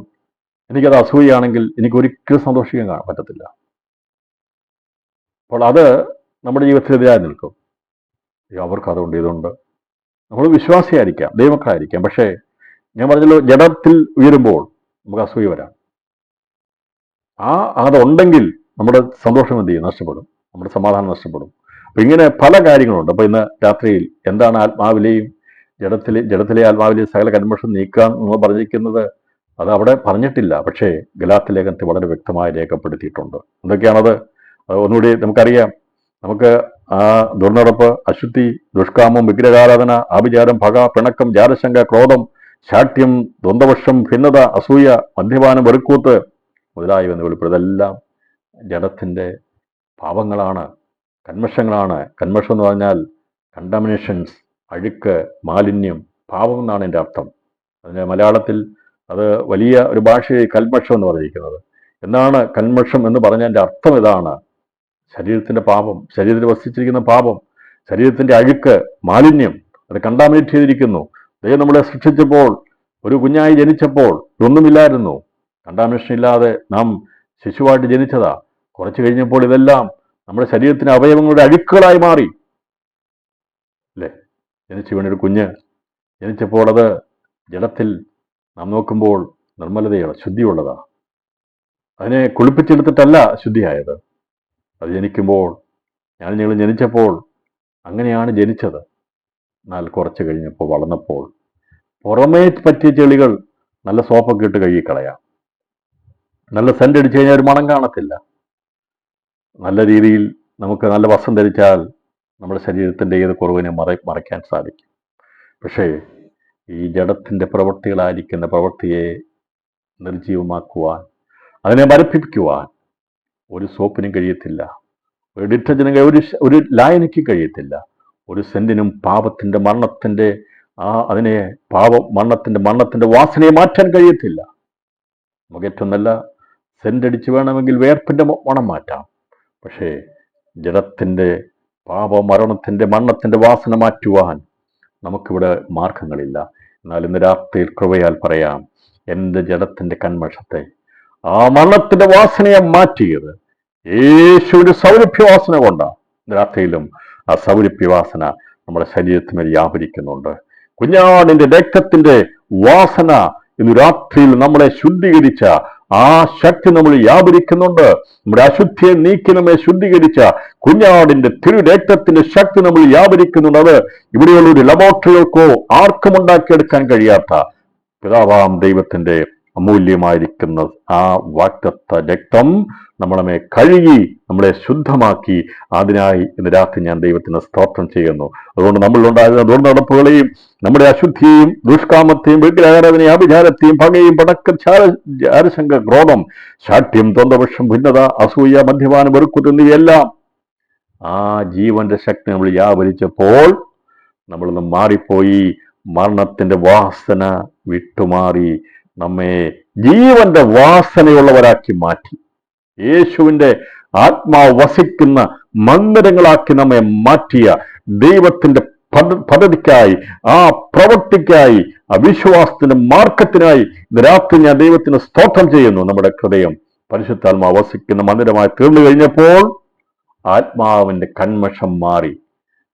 എനിക്കത് അസൂയാണെങ്കിൽ എനിക്ക് ഒരിക്കലും സന്തോഷിക്കാൻ പറ്റത്തില്ല. അപ്പോൾ അത് നമ്മുടെ ജീവിതത്തിനെതിരായി നിൽക്കും. അവർക്ക് അതുകൊണ്ട് ഇതുണ്ട്. നമ്മൾ വിശ്വാസിയായിരിക്കാം, ദൈവമക്കളായിരിക്കാം, പക്ഷേ ഞാൻ പറഞ്ഞല്ലോ, ജഡത്തിൽ ഉയരുമ്പോൾ നമുക്ക് അസൂയ വരാം. അതുണ്ടെങ്കിൽ നമ്മുടെ സന്തോഷം എന്ത് ചെയ്യും? നഷ്ടപ്പെടും, നമ്മുടെ സമാധാനം നഷ്ടപ്പെടും. അപ്പൊ ഇങ്ങനെ പല കാര്യങ്ങളുണ്ട്. അപ്പൊ ഇന്ന് രാത്രിയിൽ എന്താണ് ആത്മാവിലെയും ജഡത്തിലെ ആത്മാവിലെയും സകല കന്മഷം നീക്കാൻ നമ്മൾ പറഞ്ഞിരിക്കുന്നത്? അത് അവിടെ പറഞ്ഞിട്ടില്ല, പക്ഷേ ഗലാത്യ ലേഖനത്തിൽ വളരെ വ്യക്തമായി രേഖപ്പെടുത്തിയിട്ടുണ്ട്. എന്തൊക്കെയാണത്? ഒന്നുകൂടി നമുക്കറിയാം. നമുക്ക് ദുർനടപ്പ്, അശുദ്ധി, ദുഷ്കാമം, വിഗ്രഹാരാധന, ആഭിചാരം, പക, പിണക്കം, ജാരശങ്ക, ക്രോധം, ശാഠ്യം, ദ്വന്ദ്വവർഷം, ഭിന്നത, അസൂയ, മദ്യപാനം, വെറുക്കൂത്ത് മുതലായവ എന്ന് വെളിപ്പെടും. ഇതെല്ലാം ജഡത്തിന്റെ പാപങ്ങളാണ്, കന്മഷങ്ങളാണ്. കന്മഷം എന്ന് പറഞ്ഞാൽ കണ്ടാമിനേഷൻസ്, അഴുക്ക്, മാലിന്യം, പാപം എന്നാണ് എൻ്റെ അർത്ഥം. അതിന് മലയാളത്തിൽ അത് വലിയ ഒരു ഭാഷയായി കൽമഷം എന്ന് പറഞ്ഞിരിക്കുന്നത്. എന്താണ് കന്മഷം എന്ന് പറഞ്ഞതിൻ്റെ അർത്ഥം ഇതാണ്: ശരീരത്തിന്റെ പാപം, ശരീരത്തിൽ വസിച്ചിരിക്കുന്ന പാപം, ശരീരത്തിന്റെ അഴുക്ക്, മാലിന്യം, അത് കണ്ടാമിനേറ്റ് ചെയ്തിരിക്കുന്നു. ദൈവം നമ്മളെ സൃഷ്ടിച്ചപ്പോൾ, ഒരു കുഞ്ഞായി ജനിച്ചപ്പോൾ ഇതൊന്നുമില്ലായിരുന്നു. കണ്ടാമിനേഷൻ ഇല്ലാതെ നാം ശിശുവായിട്ട് ജനിച്ചതാ. കുറച്ച് കഴിഞ്ഞപ്പോൾ ഇതെല്ലാം നമ്മുടെ ശരീരത്തിന് അവയവങ്ങളുടെ അഴുക്കുകളായി മാറി. അല്ലേ? ജനിച്ചു വീണൊരു കുഞ്ഞ് ജനിച്ചപ്പോൾ അത് ജഡത്തിൽ നാം നോക്കുമ്പോൾ നിർമ്മലതയാണ്, ശുദ്ധിയുള്ളതാ. അതിനെ കുളിപ്പിച്ചെടുത്തിട്ടല്ല ശുദ്ധിയായത്. അത് ജനിക്കുമ്പോൾ, നിങ്ങൾ ജനിച്ചപ്പോൾ അങ്ങനെയാണ് ജനിച്ചത്. എന്നാൽ കുറച്ച് കഴിഞ്ഞപ്പോൾ, വളർന്നപ്പോൾ, പുറമേ പറ്റിയ ചെളികൾ നല്ല സോപ്പൊക്കെ ഇട്ട് കഴുകിക്കളയാം. നല്ല സെന്റ് അടിച്ചു കഴിഞ്ഞാൽ ഒരു മണം കാണത്തില്ല. നല്ല രീതിയിൽ നമുക്ക് നല്ല വസ്ത്രം ധരിച്ചാൽ നമ്മുടെ ശരീരത്തിൻ്റെ ഏത് കുറവിനെ മറയ്ക്കാൻ സാധിക്കും. പക്ഷേ ഈ ജഡത്തിൻ്റെ പ്രവൃത്തികളായിരിക്കുന്ന പ്രവൃത്തിയെ നിർജീവമാക്കുവാൻ, അതിനെ മരപ്പിക്കുവാൻ ഒരു സോപ്പിനും കഴിയത്തില്ല, ഒരു ഡിറ്റർജനും ഒരു ലായനിക്ക് കഴിയത്തില്ല, ഒരു സെന്റിനും പാപത്തിന്റെ മരണത്തിന്റെ അതിനെ മരണത്തിന്റെ വാസനയെ മാറ്റാൻ കഴിയത്തില്ല. നമുക്ക് ഏറ്റവും നല്ല സെന്റ് അടിച്ച് വേണമെങ്കിൽ വേർപ്പിന്റെ മണം മാറ്റാം. പക്ഷേ ജഡത്തിന്റെ മരണത്തിന്റെ വാസന മാറ്റുവാൻ നമുക്കിവിടെ മാർഗങ്ങളില്ല. എന്നാൽ ഇന്ന് രാത്രിയിൽ കൃപയാൽ പറയാം, എൻ്റെ ജഡത്തിന്റെ കന്മഷത്തെ, ആ മരണത്തിന്റെ വാസനയെ മാറ്റിയത് യേശുവിന്റെ സൗരഭ്യവാസന കൊണ്ടാണ്. രാത്രിയിലും ആ സൗരഭ്യവാസന നമ്മുടെ ശരീരത്തിന്മേൽ വ്യാപരിക്കുന്നുണ്ട്. കുഞ്ഞാടിന്റെ രക്തത്തിന്റെ വാസന ഇന്ന് രാത്രിയിൽ നമ്മളെ ശുദ്ധീകരിച്ച ആ ശക്തി നമ്മൾ വ്യാപരിക്കുന്നുണ്ട്. നമ്മുടെ അശുദ്ധിയെ നീക്കി നമ്മെ ശുദ്ധീകരിച്ച കുഞ്ഞാടിന്റെ രക്തത്തിന്റെ ശക്തി നമ്മൾ വ്യാപരിക്കുന്നുണ്ട്. അത് ഇവിടെയുള്ള ഒരു ലബോറട്ടറികൾക്കോ ആർക്കും ഉണ്ടാക്കിയെടുക്കാൻ കഴിയാത്ത പിതാവാം ദൈവത്തിന്റെ അമൂല്യമായിരിക്കുന്ന ആ വാഗ്ദത്ത രക്തം നമ്മളെ കഴുകി നമ്മളെ ശുദ്ധമാക്കി. അതിനായി ഇന്ന് രാത്രി ഞാൻ ദൈവത്തിന് സ്തോത്രം ചെയ്യുന്നു. അതുകൊണ്ട് നമ്മളിലുണ്ടായിരുന്ന ദുർനടപ്പുകളെയും നമ്മുടെ അശുദ്ധിയെയും ദുഷ്കാമത്തെയും വിഗ്രഹാരാധനയും ആഭിചാരത്തെയും പകയും പടക്കം, ജാരശങ്ക, ക്രോധം, ശാഠ്യം, ദ്വന്ദ്വവർഷം, ഭിന്നത, അസൂയ, മദ്യപാനം, വെറുക്കുത്ത് എന്നിവയെല്ലാം ആ ജീവന്റെ ശക്തി നമ്മൾ വ്യാപരിച്ചപ്പോൾ നമ്മളൊന്ന് മാറിപ്പോയി. മരണത്തിന്റെ വാസന വിട്ടുമാറി നമ്മെ ജീവന്റെ വാസനയുള്ളവരാക്കി മാറ്റി. യേശുവിന്റെ ആത്മാവ് വസിക്കുന്ന മന്ദിരങ്ങളാക്കി നമ്മെ മാറ്റിയ ദൈവത്തിന്റെ പദ്ധതിക്കായി, ആ പ്രവൃത്തിക്കായി, ആ വിശ്വാസത്തിന്റെ മാർഗത്തിനായി രാത്രി ഞാൻ ദൈവത്തിന് സ്തോത്രം ചെയ്യുന്നു. നമ്മുടെ ഹൃദയം പരിശുദ്ധാത്മാവ് വസിക്കുന്ന മന്ദിരമായി തീർന്നു കഴിഞ്ഞപ്പോൾ ആത്മാവിന്റെ കന്മഷം മാറി.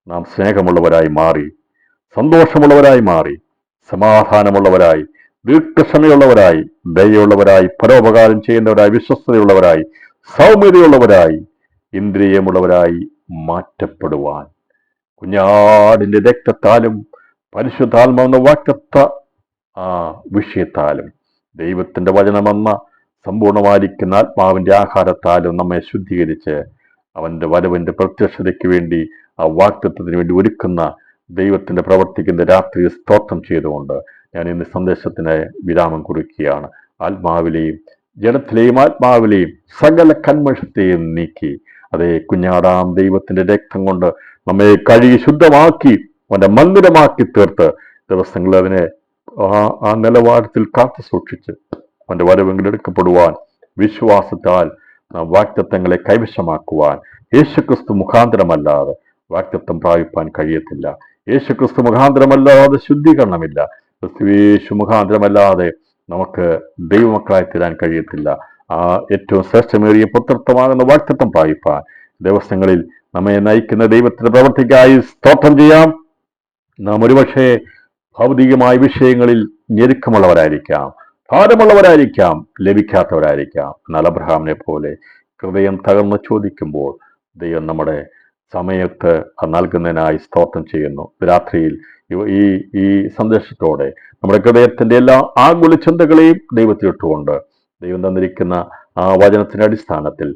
നാം സ്നേഹമുള്ളവരായി മാറി, സന്തോഷമുള്ളവരായി മാറി, സമാധാനമുള്ളവരായി, ദീർഘക്ഷമയുള്ളവരായി, ദയയുള്ളവരായി, പരോപകാരം ചെയ്യുന്നവരായി, വിശ്വസ്തതയുള്ളവരായി, സൗമ്യതയുള്ളവരായി, ഇന്ദ്രിയമുള്ളവരായി മാറ്റപ്പെടുവാൻ കുഞ്ഞാടിന്റെ രക്തത്താലും പരിശുദ്ധാത്മാവെന്ന വാക്തത്വ വിഷയത്താലും ദൈവത്തിന്റെ വചനമെന്ന സമ്പൂർണമായിരിക്കുന്ന ആത്മാവിന്റെ ആഹാരത്താലും നമ്മെ ശുദ്ധീകരിച്ച് അവന്റെ വരവിന്റെ പ്രത്യക്ഷതയ്ക്ക് വേണ്ടി ആ വാക്തത്വത്തിന് വേണ്ടി ഒരുക്കുന്ന ദൈവത്തിന്റെ പ്രവർത്തിക്കുന്ന രാത്രി സ്തോത്രം ചെയ്തുകൊണ്ട് ഞാൻ ഇന്ന് സന്ദേശത്തിന് വിരാമം കുറിക്കുകയാണ്. ആത്മാവിലെയും ജഡത്തിലെയും ആത്മാവിലെയും സകല കന്മഷത്തെയും നീക്കി അതേ കുഞ്ഞാടാം ദൈവത്തിന്റെ രക്തം കൊണ്ട് നമ്മെ കഴുകി ശുദ്ധമാക്കി അവന്റെ മന്ദിരമാക്കി തീർത്ത് ദിവസങ്ങൾ അതിനെ ആ നിലവാരത്തിൽ കാത്തു സൂക്ഷിച്ച് അവന്റെ വരവെങ്കിൽ എടുക്കപ്പെടുവാൻ വിശ്വാസത്താൽ വാക്തത്വങ്ങളെ കൈവശമാക്കുവാൻ യേശുക്രിസ്തു മുഖാന്തരമല്ലാതെ വാക്തത്വം പ്രാപിപ്പാൻ കഴിയത്തില്ല. യേശുക്രിസ്തു മുഖാന്തരമല്ലാതെ ശുദ്ധീകരണമില്ല. ക്രിസ്തുയേശു മുഖാന്തരമല്ലാതെ നമുക്ക് ദൈവമക്കളായി തീരാൻ കഴിയത്തില്ല. ആ ഏറ്റവും ശ്രേഷ്ഠമേറിയ പുത്രത്വമാകുന്ന വാക്തത്വം പ്രാപിപ്പാൻ ദിവസങ്ങളിൽ നമ്മെ നയിക്കുന്ന ദൈവത്തിന്റെ പ്രവർത്തിക്കായി സ്തോത്രം ചെയ്യാം. നാം ഒരുപക്ഷെ ഭൗതികമായ വിഷയങ്ങളിൽ ഞെരുക്കമുള്ളവരായിരിക്കാം, ഭാരമുള്ളവരായിരിക്കാം, ലഭിക്കാത്തവരായിരിക്കാം. എന്നാൽ അബ്രഹാമിനെ പോലെ ഹൃദയം തകർന്ന് ചോദിക്കുമ്പോൾ ദൈവം നമ്മുടെ സമയത്ത് നൽകുന്നതിനായി സ്തോത്രം ചെയ്യുന്നു. രാത്രിയിൽ ഈ സന്ദേശത്തോടെ നമ്മുടെ ഹൃദയത്തിന്റെ എല്ലാ ആകുല ചിന്തകളെയും ദൈവത്തിലിട്ടുകൊണ്ട് ദൈവം തന്നിരിക്കുന്ന ആ വചനത്തിന്റെ അടിസ്ഥാനത്തിൽ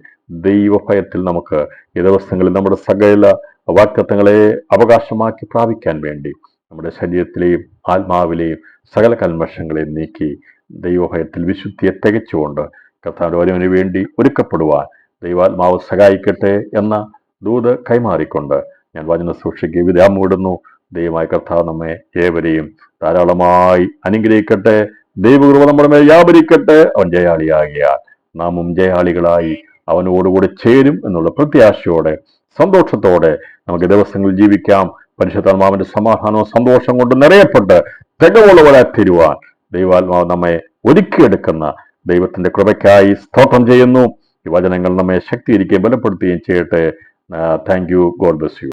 ദൈവഭയത്തിൽ നമുക്ക് ഈ ദിവസങ്ങളിൽ നമ്മുടെ സകല വാക്തത്വങ്ങളെ അവകാശമാക്കി പ്രാപിക്കാൻ വേണ്ടി നമ്മുടെ ശരീരത്തിലെയും ആത്മാവിലെയും സകല കൽമഷങ്ങളെയും നീക്കി ദൈവഭയത്തിൽ വിശുദ്ധിയെ തികച്ചുകൊണ്ട് കർത്താവിന്റെ വരവിന് വേണ്ടി ഒരുക്കപ്പെടുവാൻ ദൈവാത്മാവ് സഹായിക്കട്ടെ എന്ന ദൂത് കൈമാറിക്കൊണ്ട് ഞാൻ വചന സൂക്ഷിക്ക് വിരാമം വിടുന്നു. ദൈവമായ കർത്താവ് നമ്മെ ഏവരെയും ധാരാളമായി അനുഗ്രഹിക്കട്ടെ. ദൈവകൃപ നമ്മുടെ മേൽ വ്യാപരിക്കട്ടെ. അവൻ ജയാളിയാകിയാൽ നാമും ജയാളികളായി അവനോടുകൂടി ചേരും എന്നുള്ള പ്രത്യാശയോടെ സന്തോഷത്തോടെ നമുക്ക് ദിവസങ്ങളിൽ ജീവിക്കാം. പരിശുദ്ധാത്മാവിന്റെ സമാധാനവും സന്തോഷം കൊണ്ട് നിറയപ്പെട്ട് തികവുള്ളവരായി തീരുവാൻ ദൈവാത്മാവ് നമ്മെ ഒരുക്കിയെടുക്കുന്ന ദൈവത്തിന്റെ കൃപയ്ക്കായി സ്തോത്രം ചെയ്യുന്നു. ഈ വചനങ്ങൾ നമ്മെ ശക്തീകരിക്കുകയും ബലപ്പെടുത്തുകയും ചെയ്യട്ടെ. Thank you. God bless you.